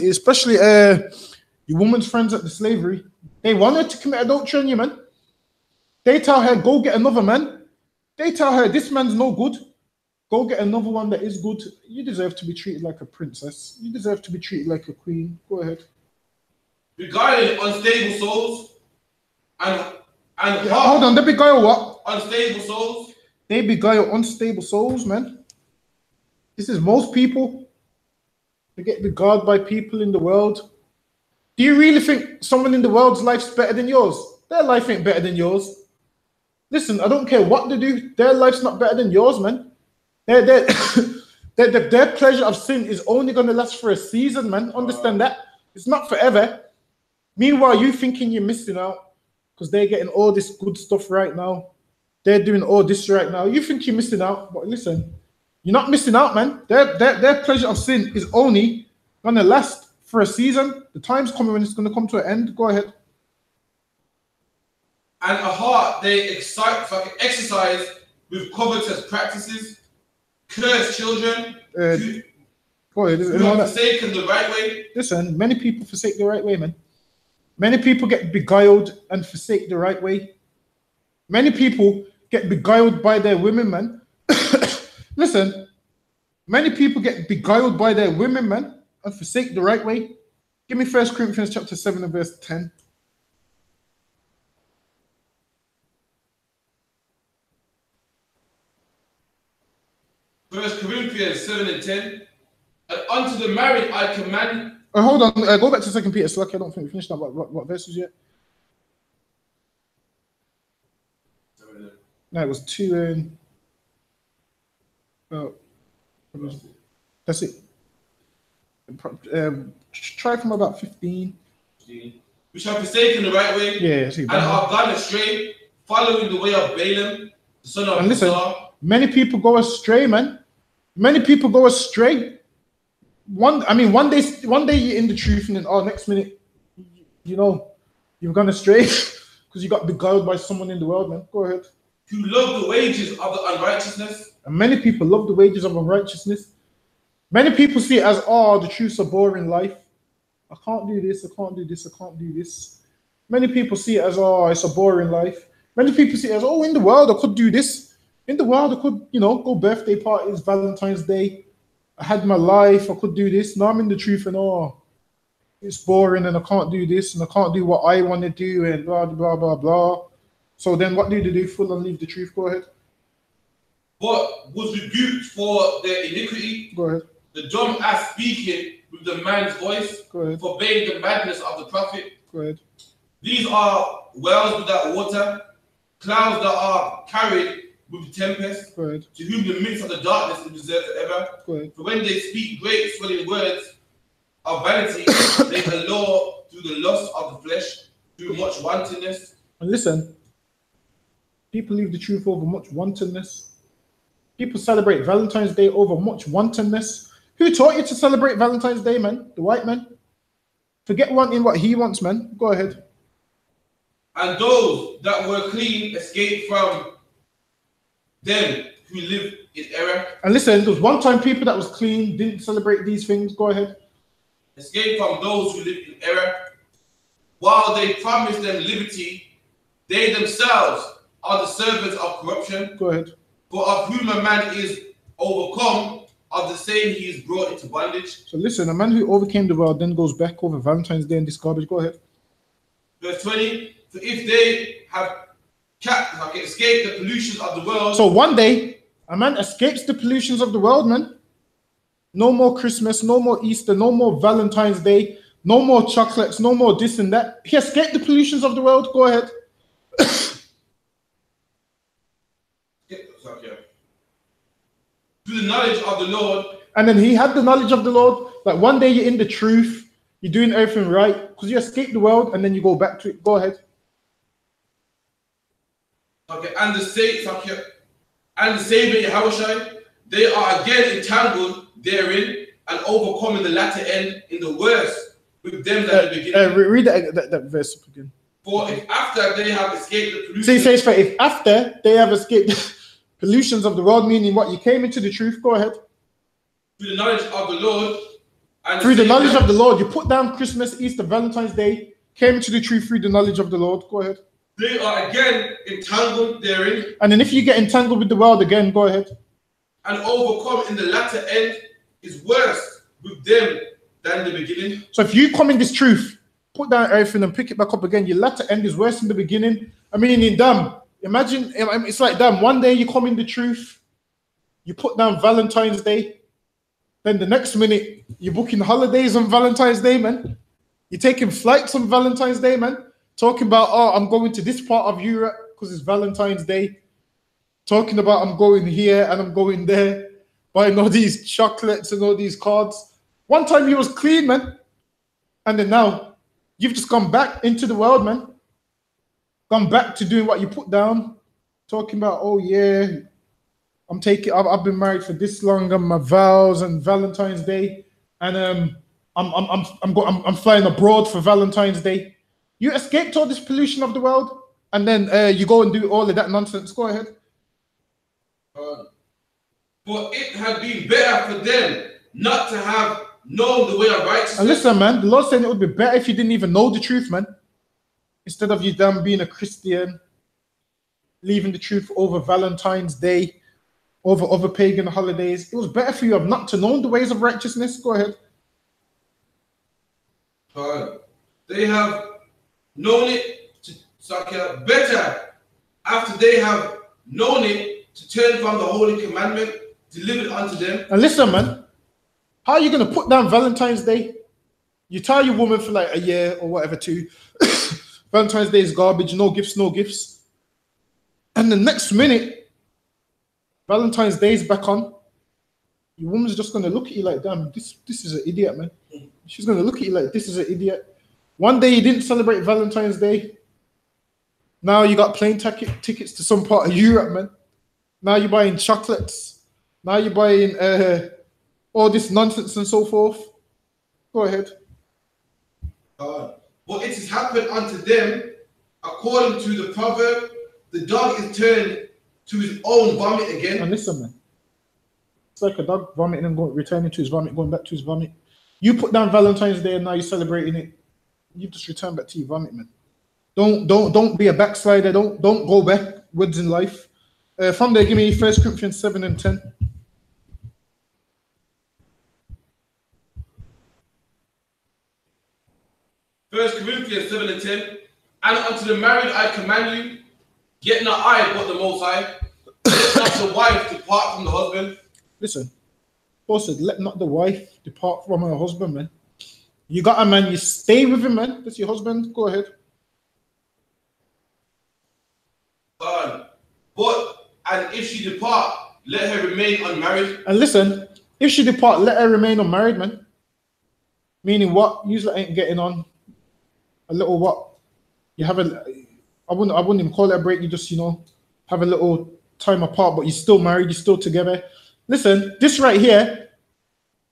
Speaker 2: your woman's friends at the slavery. They wanted to commit adultery on you, man. They tell her, go get another man. They tell her, this man's no good. Go get another one that is good. You deserve to be treated like a princess. You deserve to be treated like a queen. Go ahead. Regarding unstable souls and
Speaker 1: hold on, they beguile what?
Speaker 2: Unstable souls.
Speaker 1: They beguile unstable souls, man. This is most people. They get beguiled by people in the world. Do you really think someone in the world's life's better than yours? Their life ain't better than yours. Listen, I don't care what they do. Their life's not better than yours, man. Their pleasure of sin is only going to last for a season, man. Understand that? It's not forever. Meanwhile, you thinking you're missing out because they're getting all this good stuff right now. They're doing all this right now. You think you're missing out, but listen, you're not missing out, man. Their pleasure of sin is only going to last for a season. The time's coming when it's going to come to an end. Go ahead.
Speaker 2: And a heart they exercise with covetous practices, curse children,
Speaker 1: go ahead.
Speaker 2: who have forsaken the right way.
Speaker 1: Listen, many people forsake the right way, man. Many people get beguiled and forsake the right way. Many people get beguiled by their women, man. Listen, many people get beguiled by their women, man, and forsake the right way. Give me 1 Corinthians chapter 7 and verse 10.
Speaker 2: 1 Corinthians 7 and 10. And unto the married I command.
Speaker 1: Hold on, go back to 2 Peter. So I don't think we finished that. What verses yet? No, it was 2 and. That's it. Try from about 15.
Speaker 2: Which have forsaken the right way,
Speaker 1: yeah,
Speaker 2: and are gone astray, following the way of Balaam, the son of
Speaker 1: And listen,
Speaker 2: Azar.
Speaker 1: many people go astray, man. Many people go astray. One day you're in the truth, and then next minute, you know, you've gone astray because you got beguiled by someone in the world, man. Go ahead.
Speaker 2: Who love the wages of the unrighteousness.
Speaker 1: And many people love the wages of unrighteousness. Many people see it as, the truth's a boring life. I can't do this, I can't do this, I can't do this. Many people see it as, it's a boring life. Many people see it as, in the world I could do this. In the world I could, go birthday parties, Valentine's Day. I had my life, I could do this. Now I'm in the truth and it's boring and I can't do this and I can't do what I want to do and blah, blah, blah, blah. So then what do they do? Full and leave the truth. Go ahead.
Speaker 2: But was rebuked for their iniquity.
Speaker 1: Go ahead.
Speaker 2: The dumb ass speaking with the man's voice.
Speaker 1: Go ahead.
Speaker 2: Forbade the madness of the prophet.
Speaker 1: Go ahead.
Speaker 2: These are wells without water, clouds that are carried with the tempest,
Speaker 1: Go ahead.
Speaker 2: to whom the midst of the darkness is reserved forever.
Speaker 1: Go ahead.
Speaker 2: For when they speak great swelling words of vanity, they allure through the lust of the flesh, through much wantonness.
Speaker 1: And listen, people leave the truth over much wantonness. People celebrate Valentine's Day over much wantonness. Who taught you to celebrate Valentine's Day, man? The white man? Forget wanting what he wants, man. Go ahead.
Speaker 2: And those that were clean escaped from them who live in error.
Speaker 1: And listen, there was one time people that was clean didn't celebrate these things. Go ahead.
Speaker 2: Escape from those who live in error. While they promise them liberty, they themselves are the servants of corruption.
Speaker 1: Go ahead.
Speaker 2: For of whom a man is overcome, of the same he is brought into bondage.
Speaker 1: So listen, a man who overcame the world then goes back over Valentine's Day and this garbage. Go ahead.
Speaker 2: Verse 20. For if they have escaped the pollutions of the world.
Speaker 1: So one day, a man escapes the pollutions of the world, man. No more Christmas, no more Easter, no more Valentine's Day, no more chocolates, no more this and that. He escaped the pollutions of the world. Go ahead.
Speaker 2: Through the knowledge of the Lord.
Speaker 1: And then he had the knowledge of the Lord. Like one day you're in the truth, you're doing everything right, because you escape the world and then you go back to it. Go ahead.
Speaker 2: Okay, and the Savior Yahushua, they are again entangled therein and overcome in the latter end in the worst with them that are beginning.
Speaker 1: Read that verse again.
Speaker 2: For if after they have escaped the pollution.
Speaker 1: So he says, for if after they have escaped pollutions of the world, meaning what? You came into the truth. Go ahead.
Speaker 2: Through the knowledge of the Lord. And
Speaker 1: through the knowledge of the Lord, you put down Christmas, Easter, Valentine's Day, came into the truth through the knowledge of the Lord. Go ahead.
Speaker 2: They are again entangled therein.
Speaker 1: And then if you get entangled with the world again, go ahead.
Speaker 2: And overcome in the latter end is worse with them than the beginning.
Speaker 1: So if you come in this truth, put down everything and pick it back up again, your latter end is worse than the beginning. I mean, imagine, it's like, one day you come in the truth, you put down Valentine's Day, then the next minute you're booking holidays on Valentine's Day, man. You're taking flights on Valentine's Day, man. Talking about, I'm going to this part of Europe because it's Valentine's Day. Talking about I'm going here and I'm going there. Buying all these chocolates and all these cards. One time you was clean, man. And then now you've just gone back into the world, man. Gone back to doing what you put down. Talking about, I've been married for this long on my vows and Valentine's Day. And I'm flying abroad for Valentine's Day. You escaped all this pollution of the world, and then you go and do all of that nonsense. Go ahead.
Speaker 2: For it had been better for them not to have known the way of righteousness.
Speaker 1: And listen, man, the Lord said it would be better if you didn't even know the truth, man. Instead of you being a Christian, leaving the truth over Valentine's Day, over other pagan holidays. It was better for you not to know the ways of righteousness. Go ahead.
Speaker 2: They have known it better after they have known it to turn from the holy commandment delivered unto them. And
Speaker 1: listen, man, how are you going to put down Valentine's Day? You tell your woman for like a year or whatever too. Valentine's Day is garbage, no gifts, no gifts. And the next minute, Valentine's Day is back on. Your woman's just going to look at you like, damn, this is an idiot, man. She's going to look at you like, this is an idiot. One day you didn't celebrate Valentine's Day. Now you got plane tickets to some part of Europe, man. Now you're buying chocolates. Now you're buying all this nonsense and so forth. Go ahead.
Speaker 2: But it has happened unto them according to the proverb, the dog is turned to his own vomit again.
Speaker 1: And listen, man. It's like a dog vomiting and returning to his vomit, going back to his vomit. You put down Valentine's Day and now you're celebrating it. You just return back to your vomit, man. Don't be a backslider. Don't go backwards in life. From there, give me 1 Corinthians 7 and 10.
Speaker 2: 1 Corinthians 7 and 10. And unto the married I command you, yet not I, but the Most High. Let not the wife depart from the husband.
Speaker 1: Listen, Paul said, let not the wife depart from her husband, man. You got a man, you stay with him, man. That's your husband. Go ahead.
Speaker 2: And if she depart, let her remain unmarried. And
Speaker 1: listen, if she depart, let her remain unmarried, man. Meaning what? Usually ain't getting on a little what? You have I wouldn't even call it a break. You just, have a little time apart, but you're still married, you're still together. Listen, this right here,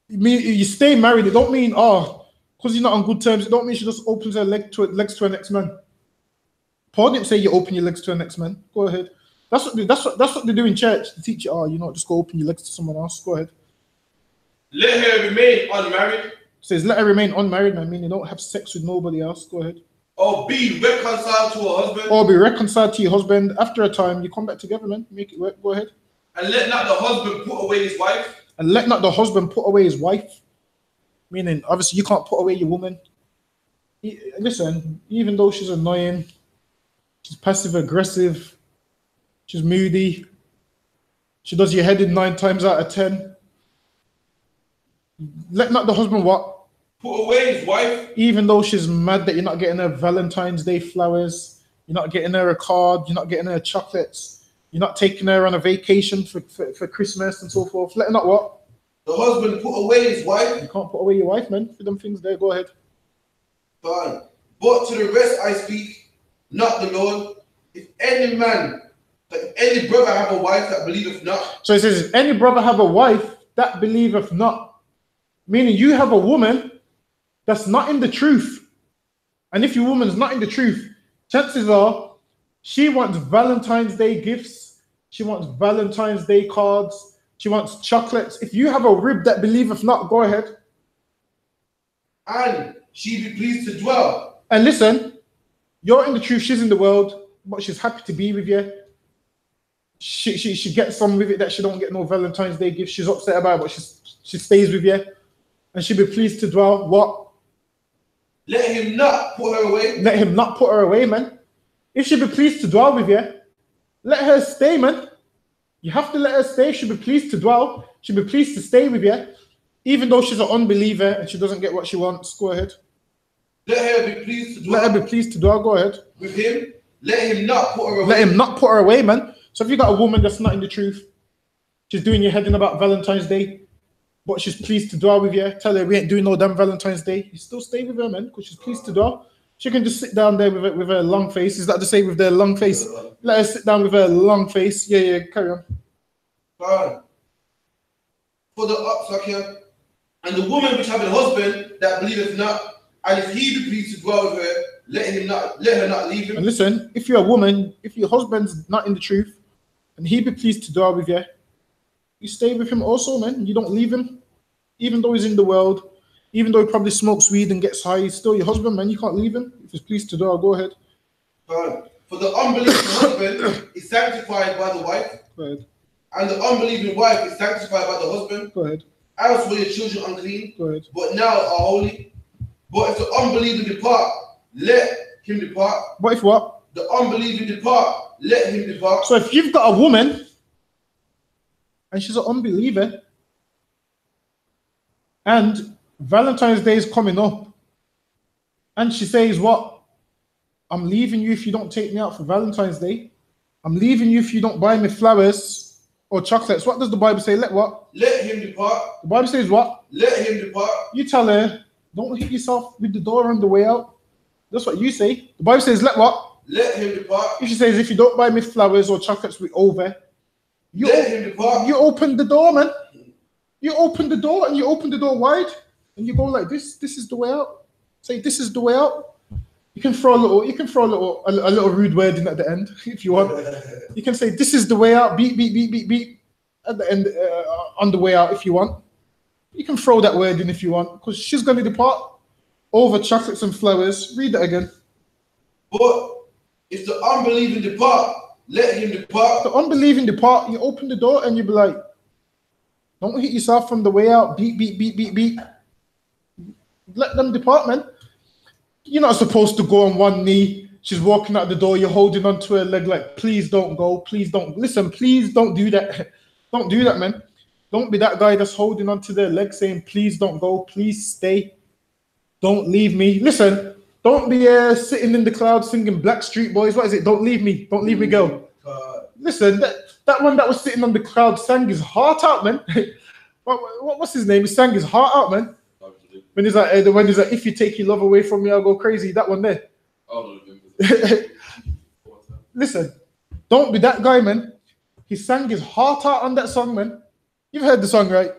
Speaker 1: you stay married. It don't mean, because you're not on good terms, it don't mean she just opens her legs to her next man. Paul didn't say you open your legs to her next man. Go ahead. That's what they do in church. They teach you, just go open your legs to someone else. Go ahead.
Speaker 2: Let her remain unmarried.
Speaker 1: It says let her remain unmarried, man. Meaning don't have sex with nobody else. Go ahead.
Speaker 2: Or be reconciled to her husband.
Speaker 1: Or be reconciled to your husband. After a time, you come back together, man. Make it work. Go ahead.
Speaker 2: And let not the husband put away his wife.
Speaker 1: And let not the husband put away his wife. Meaning, obviously, you can't put away your woman. Listen, even though she's annoying, she's passive aggressive, she's moody, she does your head in 9 times out of 10. Let not the husband what?
Speaker 2: Put away his wife.
Speaker 1: Even though she's mad that you're not getting her Valentine's Day flowers, you're not getting her a card, you're not getting her chocolates, you're not taking her on a vacation for Christmas and so forth. Let her not what?
Speaker 2: The husband put away his wife.
Speaker 1: You can't put away your wife, man. For them things there, go ahead.
Speaker 2: Fine. But to the rest I speak, not the Lord. If any man, if any brother have a wife that believeth not.
Speaker 1: So it says, if any brother have a wife that believeth not, meaning you have a woman that's not in the truth. And if your woman's not in the truth, chances are she wants Valentine's Day gifts. She wants Valentine's Day cards. She wants chocolates. If you have a rib that believeth not, go ahead.
Speaker 2: And she be pleased to dwell.
Speaker 1: And listen, you're in the truth, she's in the world, but she's happy to be with you. She gets some with it that she don't get no Valentine's Day gift. She's upset about it, but she stays with you. And she'll be pleased to dwell. What?
Speaker 2: Let him not put her away.
Speaker 1: Let him not put her away, man. If she be pleased to dwell with you, let her stay, man. You have to let her stay. She'll be pleased to dwell. She'll be pleased to stay with you. Even though she's an unbeliever and she doesn't get what she wants. Go ahead.
Speaker 2: Let her be pleased to dwell.
Speaker 1: Let her be pleased to dwell. Go ahead.
Speaker 2: With him. Let him not put her away.
Speaker 1: Let him not put her away, man. So if you got a woman that's not in the truth, she's doing your head in about Valentine's Day, but she's pleased to dwell with you, tell her we ain't doing no damn Valentine's Day, you still stay with her, man, because she's pleased to dwell. She can just sit down there with her long face. Is that to say with their long face? Let her sit down with her long face. Yeah, carry on.
Speaker 2: For the upsuck here, and the woman which have a husband that believeth not, and if he be pleased to dwell with her, let her not leave him.
Speaker 1: And listen, if you're a woman, if your husband's not in the truth, and he be pleased to dwell with you, you stay with him also, man. You don't leave him. Even though he's in the world, even though he probably smokes weed and gets high, he's still your husband, man. You can't leave him. If he's pleased to dwell, go ahead.
Speaker 2: For the unbelieving husband is sanctified by the wife.
Speaker 1: Go ahead.
Speaker 2: And the unbelieving wife is sanctified by the husband.
Speaker 1: Go ahead.
Speaker 2: Else were your children unclean,
Speaker 1: go ahead,
Speaker 2: but now are holy. But if the unbelieving depart, let him depart.
Speaker 1: What if what?
Speaker 2: The unbelieving depart, let him depart.
Speaker 1: So if you've got a woman and she's an unbeliever, and Valentine's Day is coming up, and she says, what? I'm leaving you if you don't take me out for Valentine's Day. I'm leaving you if you don't buy me flowers or chocolates. What does the Bible say? Let what?
Speaker 2: Let him depart.
Speaker 1: The Bible says what?
Speaker 2: Let him depart.
Speaker 1: You tell her, don't hit yourself with the door on the way out. That's what you say. The Bible says, let what?
Speaker 2: let him depart.
Speaker 1: If she says, if you don't buy me flowers or chocolates, we over.
Speaker 2: Let him depart.
Speaker 1: You open the door, man. You open the door and you open the door wide and you go like this. This is the way out. Say, this is the way out. You can throw a little rude word in at the end if you want. You can say, this is the way out. Beep, beep, beep, beep, beep. At the end, on the way out if you want. You can throw that word in if you want, because she's going to depart over chocolates and flowers. Read that again.
Speaker 2: But if the unbelieving depart, let him depart.
Speaker 1: The unbelieving depart, you open the door and you be like, don't hit yourself from the way out. Beep, beep, beep, beep, beep. Let them depart, man. You're not supposed to go on one knee. She's walking out the door. You're holding onto her leg like, please don't go. Please don't. Listen, please don't do that. Don't do that, man. Don't be that guy that's holding onto their leg saying, please don't go. Please stay. Don't leave me. Listen, don't be sitting in the cloud singing Blackstreet Boys. What is it? Don't leave me. Don't leave me, girl. Listen, that one that was sitting on the cloud sang his heart out, man. What's his name? He sang his heart out, man. When he's like, if you take your love away from me, I'll go crazy. That one there. Listen, don't be that guy, man. He sang his heart out on that song, man. You've heard the song, right?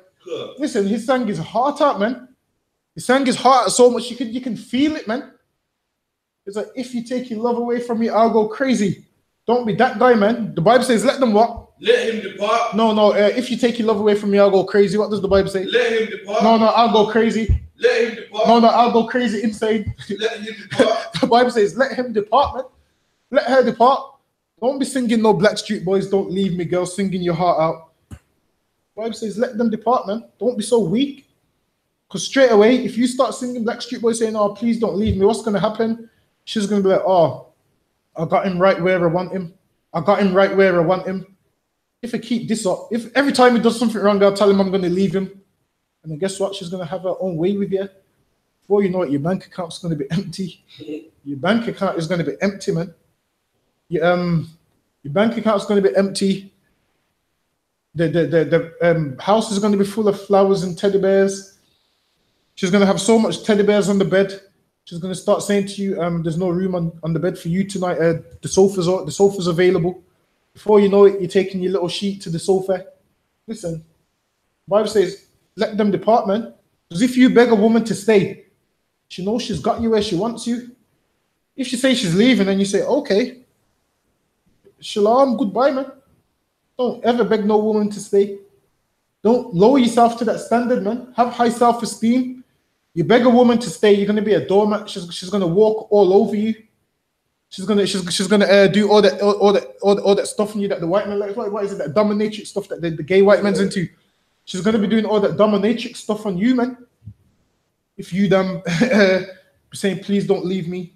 Speaker 1: Listen, he sang his heart out, man. He sang his heart out so much you can feel it, man. It's like, if you take your love away from me, I'll go crazy. Don't be that guy, man. The Bible says, let them what?
Speaker 2: Let him depart.
Speaker 1: No. If you take your love away from me, I'll go crazy. What does the Bible say?
Speaker 2: Let him depart.
Speaker 1: No, I'll go crazy.
Speaker 2: Let him depart.
Speaker 1: No, I'll go crazy, insane.
Speaker 2: Let him depart.
Speaker 1: The Bible says, let him depart, man. Let her depart. Don't be singing no Blackstreet Boys, don't leave me, girl, singing your heart out. The Bible says, let them depart, man. Don't be so weak. Because straight away, if you start singing Blackstreet Boys saying, oh, please don't leave me, what's going to happen? She's going to be like, oh, I got him right where I want him. I got him right where I want him. If I keep this up, if every time he does something wrong, I'll tell him I'm going to leave him. And then guess what? She's going to have her own way with you. Before you know it, your bank account's going to be empty. Your bank account is going to be empty, man. Your bank account's going to be empty. The house is going to be full of flowers and teddy bears. She's going to have so much teddy bears on the bed. She's going to start saying to you, there's no room on the bed for you tonight. The sofa's available. Before you know it, you're taking your little sheet to the sofa. Listen, the Bible says, let them depart, man. Because if you beg a woman to stay, she knows she's got you where she wants you. If she says she's leaving and you say, okay, shalom, goodbye, man. Don't ever beg no woman to stay. Don't lower yourself to that standard, man. Have high self-esteem. You beg a woman to stay, you're gonna be a doormat. She's gonna walk all over you. She's gonna do all that stuff on you that the white man like. What is it? That dominatrix stuff that the gay white man's into. She's gonna be doing all that dominatrix stuff on you, man. If you saying please don't leave me.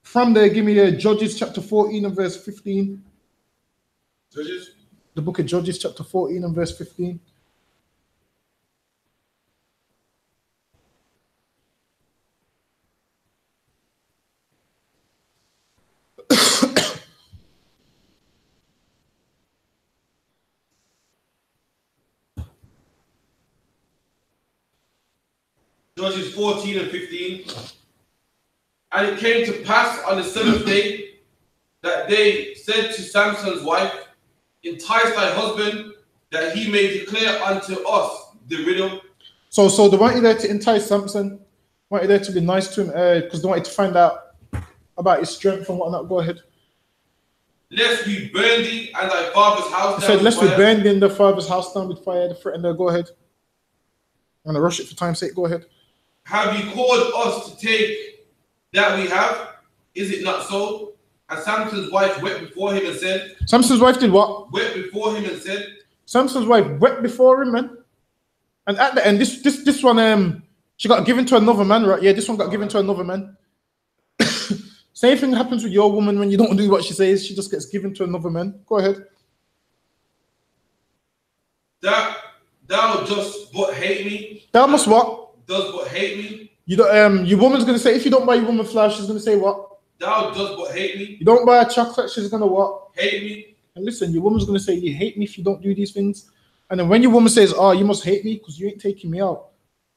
Speaker 1: From there, give me Judges chapter 14 and verse 15.
Speaker 2: Judges.
Speaker 1: The book of Judges chapter 14 and verse 15.
Speaker 2: Judges 14 and 15. And it came to pass on the seventh day that they said to Samson's wife, entice thy husband, that he may declare unto us the riddle. So
Speaker 1: they want you there to entice Samson. They want you there to be nice to him because they want you to find out about his strength and whatnot. Go ahead.
Speaker 2: Lest we burn thee and thy father's house down.
Speaker 1: Said, lest we burn thee and the father's house down with fire. The threat there. Go ahead. I'm gonna rush it for time's sake. Go ahead.
Speaker 2: Have you called us to take that we have? Is it not so? And Samson's wife wept before him and said.
Speaker 1: Samson's wife did what?
Speaker 2: Wept before him and said.
Speaker 1: Samson's wife wept before him, man. And at the end, this one, she got given to another man, right? Yeah, this one got given to another man. Same thing happens with your woman when you don't do what she says. She just gets given to another man. Go ahead.
Speaker 2: Thou dost but hate me.
Speaker 1: Thou must what?
Speaker 2: Does but hate me.
Speaker 1: You don't, your woman's gonna say, if you don't buy your woman flowers, she's gonna say what?
Speaker 2: Thou does but hate me.
Speaker 1: You don't buy a chocolate, she's gonna what?
Speaker 2: Hate me.
Speaker 1: And listen, your woman's gonna say, you hate me if you don't do these things. And then when your woman says, oh, you must hate me because you ain't taking me out,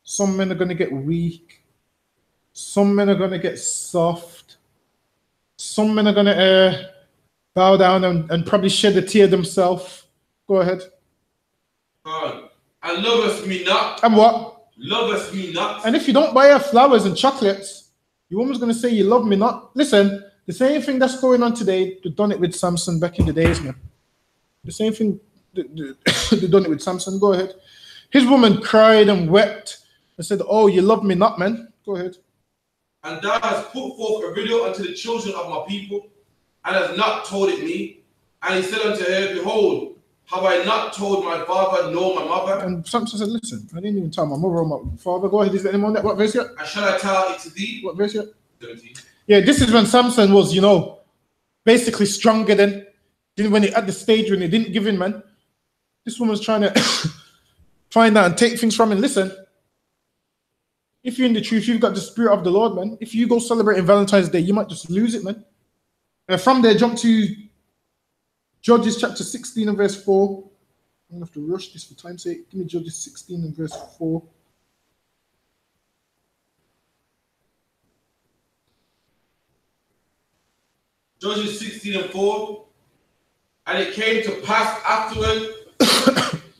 Speaker 1: some men are gonna get weak. Some men are gonna get soft. some men are gonna bow down and probably shed a tear themselves. Go ahead.
Speaker 2: And lovest me not.
Speaker 1: And what?
Speaker 2: Lovest me not.
Speaker 1: And if you don't buy her flowers and chocolates, your woman's gonna say you love me not. Listen, the same thing that's going on today, they've done it with Samson back in the days, man. The same thing, they've done it with Samson. Go ahead. His woman cried and wept and said, oh, you love me not, man. Go ahead.
Speaker 2: And thou hast put forth a riddle unto the children of my people, and hast not told it me. And he said unto her, behold, have I not told my father nor my mother?
Speaker 1: And Samson said, listen, I didn't even tell my mother or my father. Go ahead. Is there anyone that? What verse yet?
Speaker 2: And shall I tell it to thee?
Speaker 1: What verse yet?
Speaker 2: 17.
Speaker 1: Yeah, this is when Samson was, you know, basically stronger than when he at the stage when he didn't give in, man. This woman's trying to find out and take things from him. Listen, if you're in the truth, you've got the spirit of the Lord, man. If you go celebrating Valentine's Day, you might just lose it, man. And from there, jump to Judges chapter 16 and verse 4. I'm going to have to rush this for time's sake. Give me Judges 16 and verse 4.
Speaker 2: Judges 16 and 4. And it came to pass afterward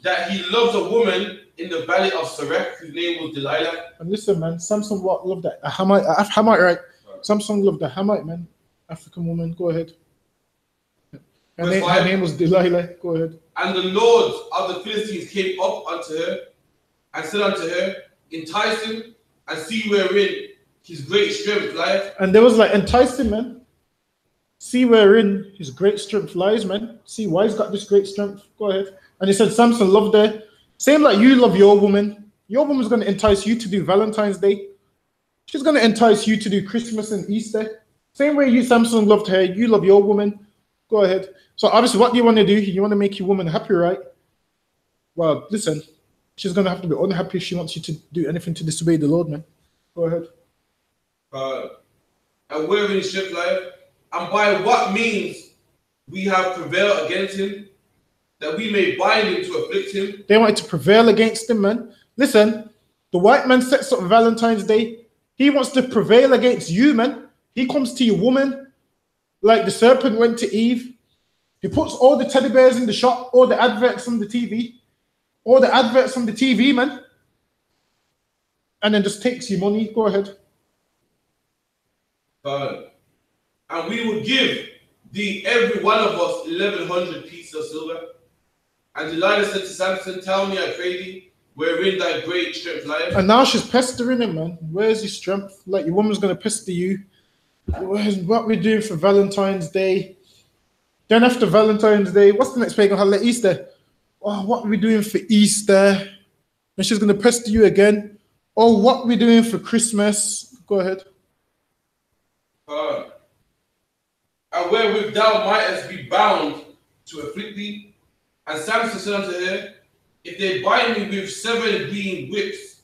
Speaker 2: that he loved a woman in the valley of Sareph, whose name was Delilah.
Speaker 1: And listen, man, Samson loved that. A Hamite, right? Samson loved the Hamite, man. African woman. Go ahead. Her name was Delilah. Go ahead.
Speaker 2: And the lords of the Philistines came up unto her and said unto her, entice him and see wherein his great strength lieth. And there was like, entice him, man. See wherein his great strength lies, man. See why he's got this great strength. Go ahead. And he said, Samson loved her. Same like you love your woman. Your woman's going to entice you to do Valentine's Day. She's going to entice you to do Christmas and Easter. Same way you, Samson, loved her. You love your woman. Go ahead. So obviously, what do you want to do? You want to make your woman happy, right? Well, listen. She's going to have to be unhappy if she wants you to do anything to disobey the Lord, man. Go ahead. And wherein his strength lieth, and by what means we have prevailed against him, that we may bind him to afflict him. They wanted to prevail against him, man. Listen, the white man sets up Valentine's Day. He wants to prevail against you, man. He comes to your woman like the serpent went to Eve. He puts all the teddy bears in the shop, all the adverts on the TV, man. And then just takes your money. Go ahead. And we would give thee every one of us 1,100 pieces of silver. And Delilah said to Samson, tell me, I pray thee, wherein thy great strength lieth. And now she's pestering him, man. Where's your strength? Like your woman's going to pester you. What we doing for Valentine's Day? Then after Valentine's Day, what's the next pagan holiday? Easter. Oh, what are we doing for Easter? And she's going to pester you again. Oh, what are we doing for Christmas? Go ahead. And wherewith thou mightest be bound to afflict thee. And Samson said unto her, if they bind me with 7 green whips,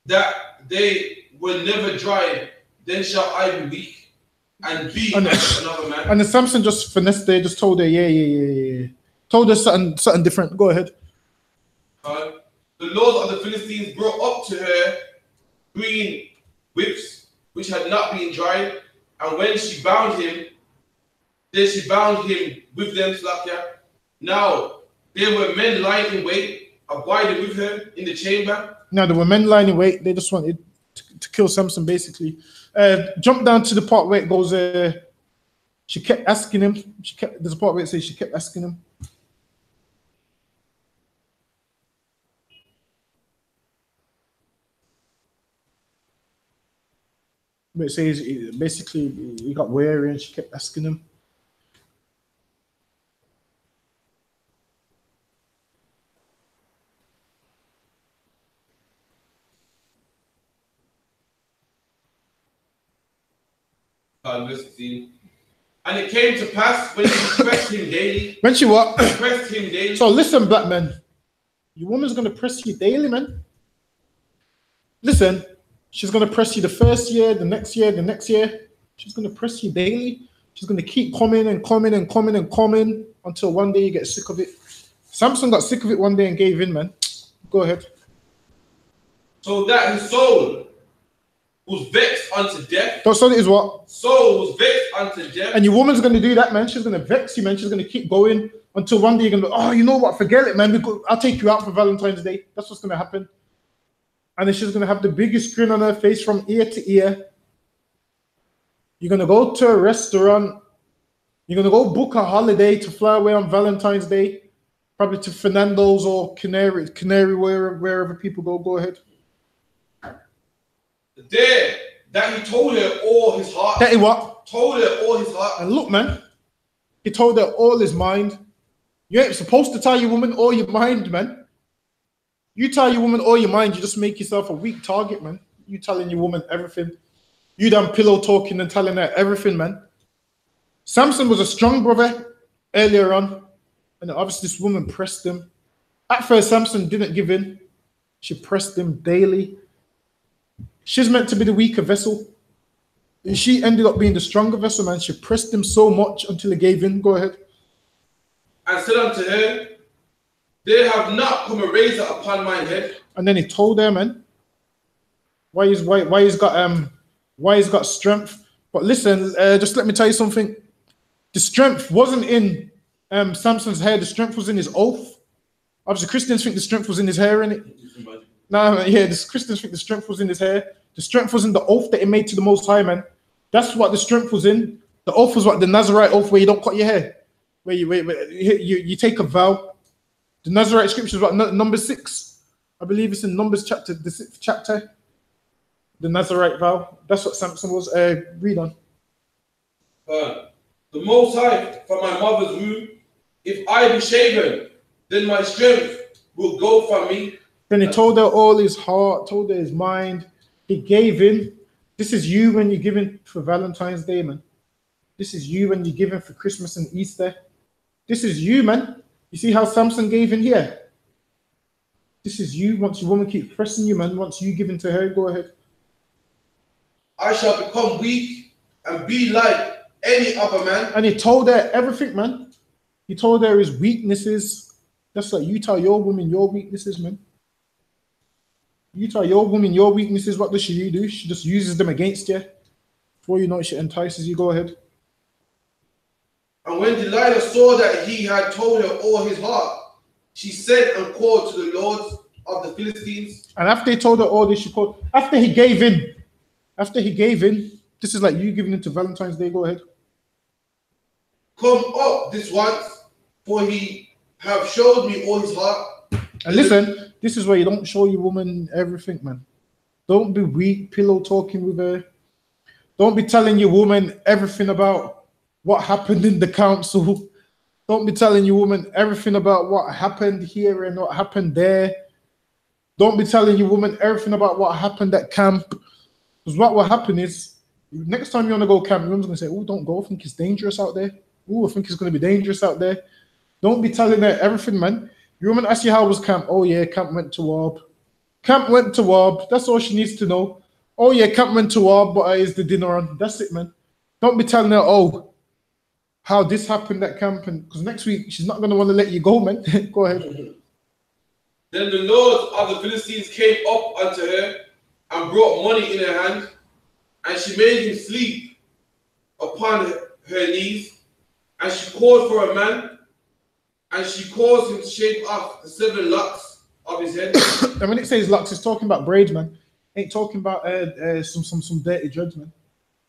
Speaker 2: that they will never dry, then shall I be weak and be another man. And then Samson just finessed there, just told her, yeah. Told her something different. Go ahead. The lords of the Philistines brought up to her green whips, which had not been dried. And when she bound him, then she bound him with them, Slakia. Now, there were men lying in wait, abiding with her in the chamber. Now, there were men lying in wait. They just wanted to kill Samson, basically. Jump down to the part where it goes, she kept asking him. There's a part where it says she kept asking him. But it says basically he got weary and she kept asking him. Verse 16. And it came to pass when she pressed him daily. When she what? Pressed him daily. So listen, black man. Your woman's going to press you daily, man. Listen. She's going to press you the first year, the next year, the next year. She's going to press you daily. She's going to keep coming until one day you get sick of it. Samson got sick of it one day and gave in, man. Go ahead. So that his soul was vexed unto death.
Speaker 1: So it is what?
Speaker 2: Soul was vexed unto death.
Speaker 1: And your woman's going to do that, man. She's going to vex you, man. She's going to keep going until one day you're going to be, oh, you know what? Forget it, man. I'll take you out for Valentine's Day. That's what's going to happen. And then she's going to have the biggest grin on her face from ear to ear. You're going to go to a restaurant. You're going to go book a holiday to fly away on Valentine's Day. Probably to Fernando's or Canary, wherever people go. Go ahead.
Speaker 2: The day that he told her all his heart.
Speaker 1: That he what?
Speaker 2: Told her all his heart.
Speaker 1: And look, man. He told her all his mind. You ain't supposed to tell your woman all your mind, man. You tell your woman all your mind, you just make yourself a weak target, man. You telling your woman everything. You done pillow talking and telling her everything, man. Samson was a strong brother earlier on. And obviously this woman pressed him. At first, Samson didn't give in. She pressed him daily. She's meant to be the weaker vessel. And she ended up being the stronger vessel, man. She pressed him so much until he gave in. Go ahead.
Speaker 2: And said unto her, they have not come a razor upon my head.
Speaker 1: And then he told her, man, why he's got strength. But listen, just let me tell you something. The strength wasn't in Samson's hair. The strength was in his oath. Obviously, Christians think the strength was in his hair, innit? No, yeah, the Christians think the strength was in his hair. The strength was in the oath that he made to the Most High, man. That's what the strength was in. The oath was what? The Nazarite oath, where you don't cut your hair. Where you take a vow. The Nazarite scripture is what? Number 6. I believe it's in Numbers chapter, the 6th chapter. The Nazarite vow. That's what Samson was. Read on.
Speaker 2: The Most High from my mother's womb, if I be shaven, then my strength will go from me. Then he
Speaker 1: told her all his heart, told her his mind. He gave in. This is you when you're giving for Valentine's Day, man. This is you when you're giving for Christmas and Easter. This is you, man. You see how Samson gave in here? This is you. Once your woman keeps pressing you, man. Once you give in to her, go ahead.
Speaker 2: I shall become weak and be like any other man.
Speaker 1: And he told her everything, man. He told her his weaknesses. That's like you tell your woman your weaknesses, man. You tell your woman your weaknesses. What does she do? She just uses them against you. Before you know it, she entices you. Go ahead.
Speaker 2: And when Delilah saw that he had told her all his heart, she sent and called to the lords of the Philistines.
Speaker 1: And after he told her all this, she called. After he gave in. After he gave in. This is like you giving into Valentine's Day. Go ahead.
Speaker 2: Come up this once, for he have showed me all his heart.
Speaker 1: And listen, this is where you don't show your woman everything, man. Don't be weak, pillow talking with her. Don't be telling your woman everything about what happened in the council. Don't be telling your woman everything about what happened here and what happened there. Don't be telling your woman everything about what happened at camp. Because what will happen is, next time you want to go camp, your woman's going to say, oh, don't go. I think it's dangerous out there. Oh, I think it's going to be dangerous out there. Don't be telling her everything, man. Your woman asks you how was camp. Oh, yeah, camp went to Warb. Camp went to Warb. That's all she needs to know. Oh, yeah, camp went to Warb, but is the dinner on? That's it, man. Don't be telling her, oh, how this happened at camp. Because next week, she's not going to want to let you go, man. Go ahead.
Speaker 2: Then the lords of the Philistines came up unto her and brought money in her hand, and she made him sleep upon her knees, and she called for a man, and she caused him to shave off the 7 locks of his head.
Speaker 1: And when it says locks, it's talking about braids, man. Ain't talking about some dirty dreads, man.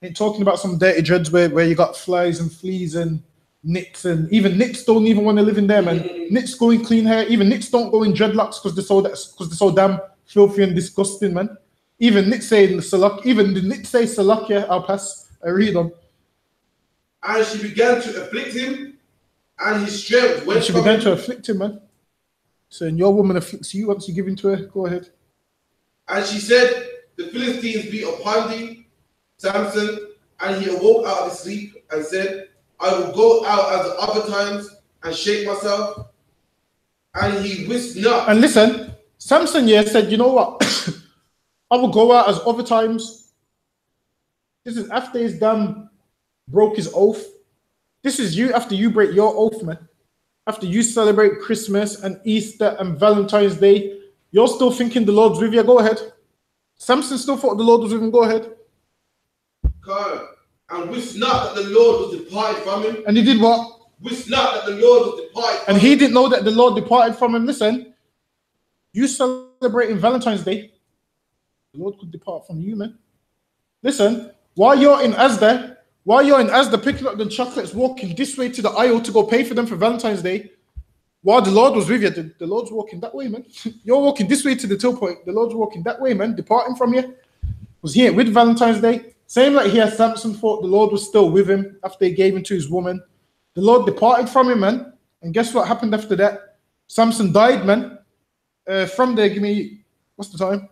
Speaker 1: Ain't talking about some dirty dreads where you got flies and fleas and nits, and even nits don't even want to live in there, man. Nits go in clean hair. Even nits don't go in dreadlocks because they're so damn filthy and disgusting, man. Even nits say salak. Even the nits say salakia. I'll pass. I read on.
Speaker 2: And she began to afflict him, and his strength went. And
Speaker 1: she began to afflict him, man. So, and your woman afflicts you once you give in to her. Go ahead.
Speaker 2: And she said, the Philistines be upon thee, Samson. And he awoke out of his sleep and said, I will go out as the other times and shake myself. And he wist not.
Speaker 1: And listen, Samson said, you know what? I will go out as other times. This is after his dam broke his oath. This is you after you break your oath, man. After you celebrate Christmas and Easter and Valentine's Day, you're still thinking the Lord's with you. Go ahead. Samson still thought the Lord was with him. Go ahead.
Speaker 2: And wist not that the Lord was departed from him.
Speaker 1: And he did what?
Speaker 2: Wist not that the Lord was departed from
Speaker 1: and
Speaker 2: him.
Speaker 1: he didn't know that the Lord departed from him. Listen, you celebrating Valentine's Day, the Lord could depart from you, man. Listen, while you're in Asda picking up the chocolates, walking this way to the aisle to go pay for them for Valentine's Day, while the Lord was with you, the Lord's walking that way, man. You're walking this way to the till point, the Lord's walking that way, man, departing from you. Was here with Valentine's Day. Same like here, Samson thought the Lord was still with him after he gave him to his woman. The Lord departed from him, man. And guess what happened after that? Samson died, man. From there, give me, what's the time?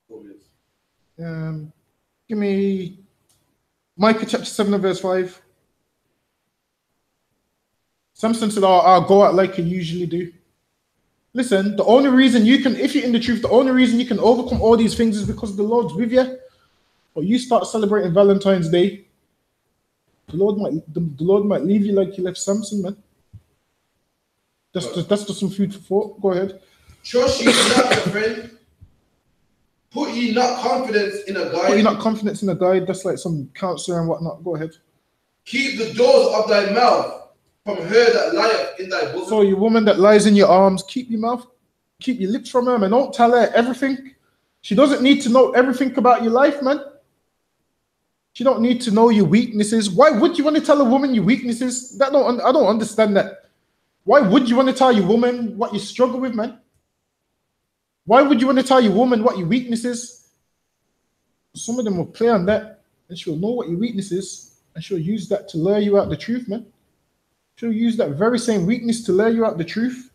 Speaker 2: 4 minutes.
Speaker 1: Give me Micah chapter 7 and verse 5. Samson said, I'll go out like I usually do. Listen, the only reason you can, if you're in the truth, the only reason you can overcome all these things is because the Lord's with you. But you start celebrating Valentine's Day, the Lord might leave you like he left Samson, man. That's just some food for thought. Go ahead.
Speaker 2: Trust ye not, my friend. Put ye not confidence in a guide.
Speaker 1: Put ye not confidence in a guide. That's like some counselor and whatnot. Go ahead.
Speaker 2: Keep the doors of thy mouth from her that lieth in thy bosom.
Speaker 1: So, you woman that lies in your arms, keep your mouth, keep your lips from her, man. Don't tell her everything. She doesn't need to know everything about your life, man. She don't need to know your weaknesses. Why would you want to tell a woman your weaknesses? I don't understand that. Why would you want to tell your woman what you struggle with, man? Why would you want to tell your woman what your weakness is? Some of them will play on that, and she'll know what your weakness is, and she'll use that to lure you out the truth, man. She'll use that very same weakness to lure you out the truth.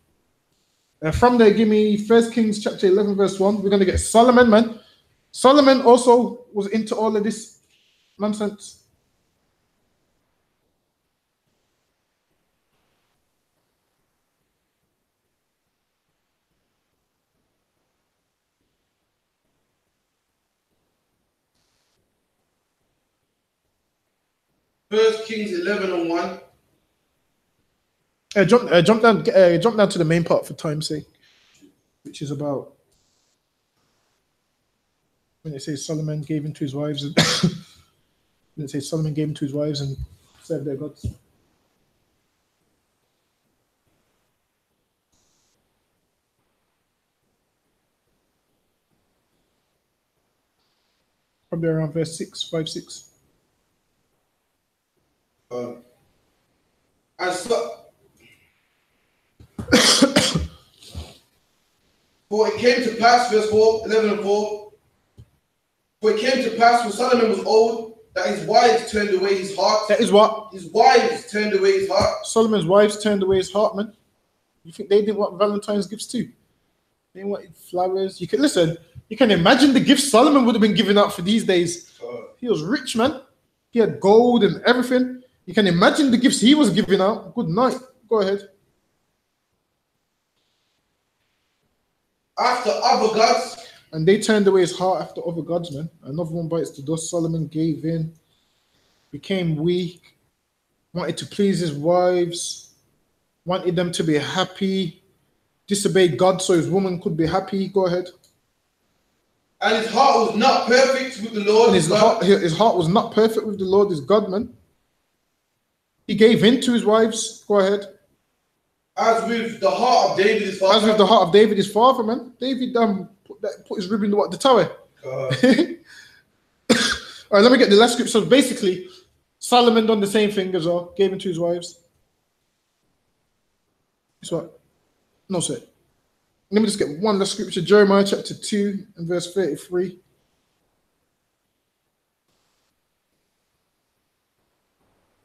Speaker 1: From there, give me 1 Kings chapter 11, verse 1. We're going to get Solomon, man. Solomon also was into all of this nonsense.
Speaker 2: First Kings 11 and 1.
Speaker 1: Jump down to the main part for time's sake, which is about when it says Solomon gave him to his wives, and when it says Solomon gave him to his wives and served their gods. Probably around verse 5, 6.
Speaker 2: And so, for it came to pass, verse 4, 11 and 4. For it came to pass when Solomon was old, that his wives turned away his heart.
Speaker 1: That is what?
Speaker 2: His wives turned away his heart.
Speaker 1: Solomon's wives turned away his heart, man. You think they didn't want Valentine's gifts too? They wanted flowers. You can listen. You can imagine the gifts Solomon would have been giving out for these days. He was rich, man. He had gold and everything. You can imagine the gifts he was giving out. Good night. Go ahead.
Speaker 2: After other gods.
Speaker 1: And they turned away his heart after other gods, man. Another one bites the dust. Solomon gave in, became weak, wanted to please his wives, wanted them to be happy, disobeyed God so his woman could be happy. Go ahead.
Speaker 2: And his heart was not perfect with the Lord.
Speaker 1: And his heart was not perfect with the Lord, his God, man. He gave in to his wives. Go ahead.
Speaker 2: As with the heart of David, his father.
Speaker 1: As with the heart of David, his father, man. David put his rib in the tower. All right, let me get the last script. So basically, Solomon done the same thing as well. Gave in to his wives. That's what? No, sir. Let me just get one last scripture. Jeremiah chapter 2 and verse 33.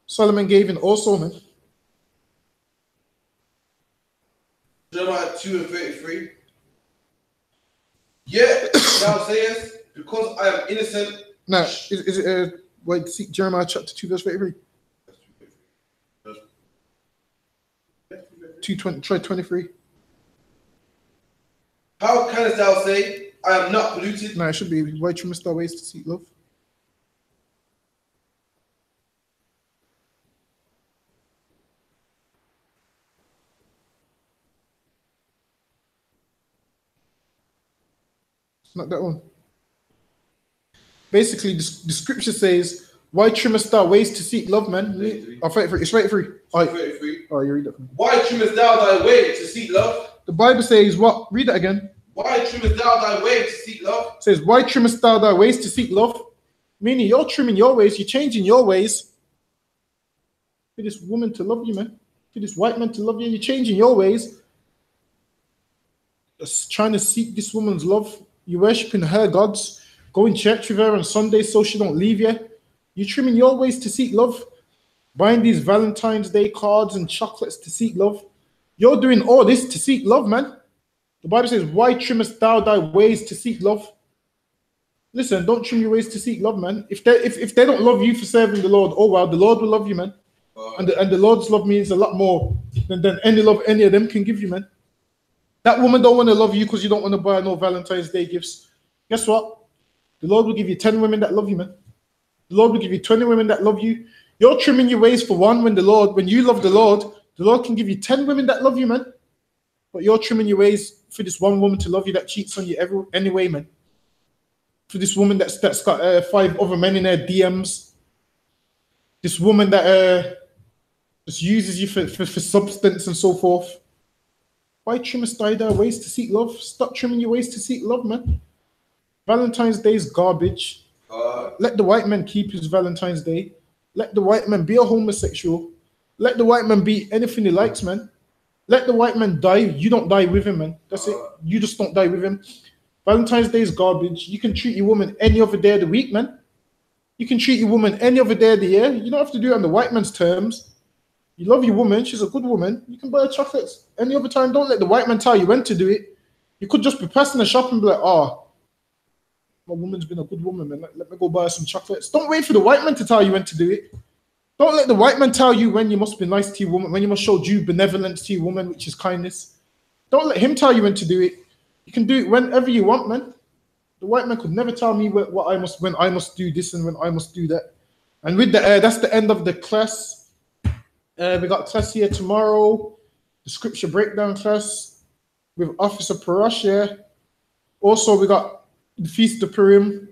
Speaker 1: Solomon gave in also, man.
Speaker 2: Jeremiah 2 and 33. Yet thou sayest, because I am innocent.
Speaker 1: Now, is it wait, see Jeremiah chapter 2, verse 33? 23.
Speaker 2: How canst thou say, I am not polluted?
Speaker 1: No, it should be, why trimmest thou ways to seek love? Not that one. basically the scripture says, why trimmest thou ways to seek love, man? I'll fight for it. It's 33. All right.
Speaker 2: 33.
Speaker 1: Oh, you read that.
Speaker 2: Why trimmest thou thy way to seek love?
Speaker 1: The Bible says what? Read that again.
Speaker 2: Why trimmest thou thy way to seek love?
Speaker 1: It says, why trimmest thou thy ways to seek love? Meaning you're trimming your ways, you're changing your ways for this woman to love you, man. For this white man to love you, you're changing your ways. Just trying to seek this woman's love. You're worshiping her gods, going to church with her on Sundays so she don't leave you. You're trimming your ways to seek love. Buying these Valentine's Day cards and chocolates to seek love. You're doing all this to seek love, man. The Bible says, why trimmest thou thy ways to seek love? Listen, don't trim your ways to seek love, man. If they don't love you for serving the Lord, oh well, the Lord will love you, man. And the Lord's love means a lot more than any love any of them can give you, man. That woman don't want to love you because you don't want to buy no Valentine's Day gifts. Guess what? The Lord will give you 10 women that love you, man. The Lord will give you 20 women that love you. You're trimming your ways for one when you love the Lord can give you 10 women that love you, man. But you're trimming your ways for this one woman to love you that cheats on you anyway, man. For this woman that's got 5 other men in her DMs. This woman that just uses you for substance and so forth. Why trimmest thou thy ways to seek love? Stop trimming your ways to seek love, man. Valentine's Day is garbage. Let the white man keep his Valentine's Day. Let the white man be a homosexual. Let the white man be anything he likes, man. Let the white man die. You don't die with him, man. That's it. You just don't die with him. Valentine's Day is garbage. You can treat your woman any other day of the week, man. You can treat your woman any other day of the year. You don't have to do it on the white man's terms. You love your woman. She's a good woman. You can buy her chocolates any other time. Don't let the white man tell you when to do it. You could just be passing the shop and be like, oh, my woman's been a good woman, man. Let me go buy her some chocolates. Don't wait for the white man to tell you when to do it. Don't let the white man tell you when you must be nice to your woman, when you must show due benevolence to your woman, which is kindness. Don't let him tell you when to do it. You can do it whenever you want, man. The white man could never tell me when I must do this and when I must do that. And with that's the end of the class. We got class here tomorrow, the scripture breakdown class with Officer Parash here. Also, we got the Feast of Purim,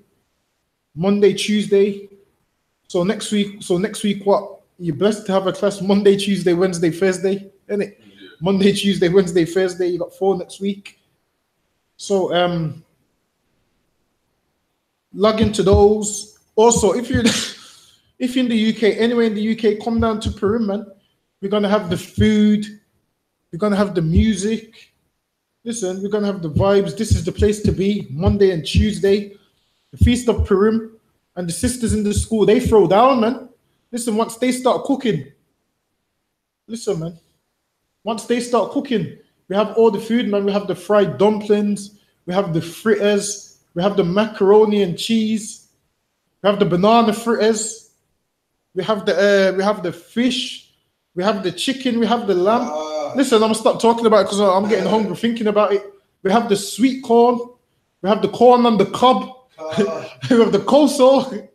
Speaker 1: Monday, Tuesday. So next week, what? You're blessed to have a class Monday, Tuesday, Wednesday, Thursday, isn't it? Yeah. Monday, Tuesday, Wednesday, Thursday. You got 4 next week. So log into those. Also, if you're in the UK, anywhere in the UK, come down to Purim, man. We're gonna have the food. We're gonna have the music. Listen, we're gonna have the vibes. This is the place to be. Monday and Tuesday, the Feast of Purim. And the sisters in the school, they throw down, man. Listen, once they start cooking, once they start cooking, we have all the food, man. We have the fried dumplings, we have the fritters, we have the macaroni and cheese, we have the banana fritters, we have the fish, we have the chicken, we have the lamb. Listen, I'm gonna stop talking about it because I'm getting hungry thinking about it. We have the sweet corn, we have the corn on the cob. We have the coleslaw.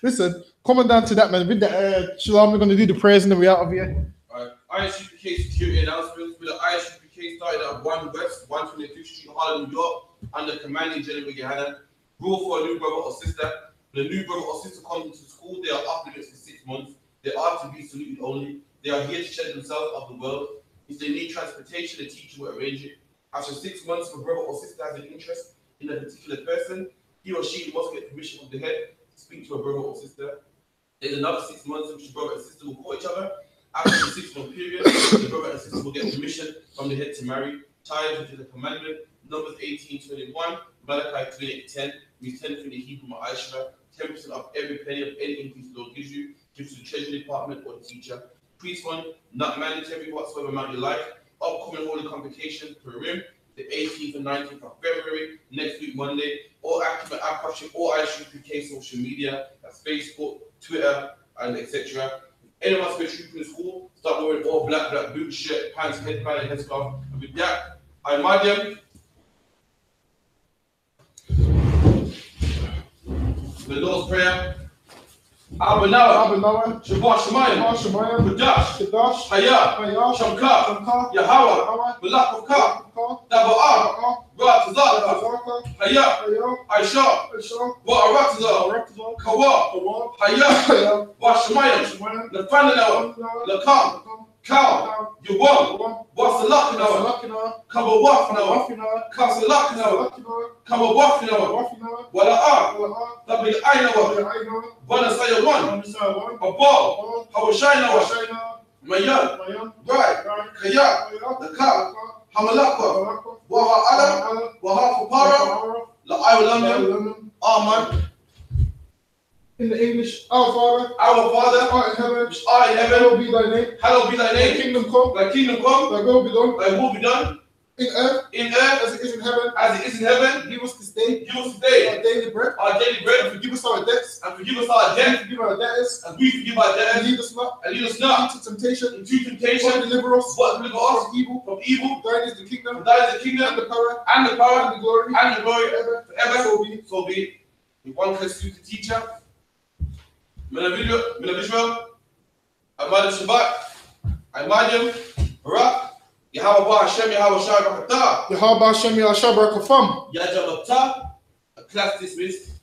Speaker 1: Listen, coming down to that, man. With the Shalom, we're going to do the prayers and then we're out of here.
Speaker 2: All right. I.S.U.P.K security announcements. With the I.S.U.P.K started at 1 West, 122 Street, Harlem, New York, under commanding General GEN.YAHANNA. Rule for a new brother or sister. When a new brother or sister comes into school, they are off limits for 6 months. They are to be saluted only. They are here to shed themselves of the world. If they need transportation, the teacher will arrange it. After 6 months, if a brother or sister has an interest in a particular person, he or she must get permission from the head to speak to a brother or sister. There's another 6 months in which brother and sister will call each other. After the 6-month period, the brother and sister will get permission from the head to marry. Tithes, which is a commandment. Numbers 18:21, Malachi 3:10, means 10 from the Hebrew Ma'ashra. 10% of every penny of any increase the Lord gives you, gives to the Treasury Department or the teacher. Priest fund, not mandatory whatsoever amount you like. Upcoming holy convocation, Purim, the 18th and 19th of February, next week, Monday. All active at our question, all I.S.U.P.K social media, that's Facebook, Twitter, and etc. Anyone's been trooping in school, start wearing all black boots, shirt, pants, headband, and headscarf. And with that, I Mariam. The Lord's Prayer. Abanawa, Shabbat Shemayim, Kadash, Hayah, Shamka, Yahweh, Malach of Daba'ah, Ratazah, Hayah, Aisha, Wa'aratazah. Kawa, Haya, Washamayam, Nathanael, Lakam, Cow, Yuwam, Wasalakina, Kabawafina, Kasalakina, Kabawafina, Wala'a, Tabi Ainawa, Banasaya one, Abal, Hawashina, Mayan, right, Kaya, the Ka, Hamalakwa, Waha Ala, Waha Fupara, La Ireland, Aman.
Speaker 1: In the English, our Father,
Speaker 2: art in heaven, which art in heaven,
Speaker 1: hallowed be thy name.
Speaker 2: Hallowed be thy name.
Speaker 1: Thy kingdom come,
Speaker 2: thy kingdom come,
Speaker 1: thy will be done,
Speaker 2: thy will be done
Speaker 1: in earth, as it is in heaven.
Speaker 2: As it is in heaven.
Speaker 1: Give us this day,
Speaker 2: our
Speaker 1: daily bread,
Speaker 2: and
Speaker 1: forgive us our debts,
Speaker 2: and forgive us our debts,
Speaker 1: forgive our debtors,
Speaker 2: and we forgive our debtors,
Speaker 1: and lead us not
Speaker 2: into
Speaker 1: temptation,
Speaker 2: but
Speaker 1: deliver us
Speaker 2: from
Speaker 1: evil. Thine is the kingdom,
Speaker 2: and the power, and the glory, forever. So be. If one can speak the teacher, Visual, Imagine Shabbat, Imagine Barak, Yahweh Hashem, Yahweh Shah Rakatah,
Speaker 1: Yahweh Hashem, Yahweh Shah Barakafam,
Speaker 2: Yajabata, class dismissed.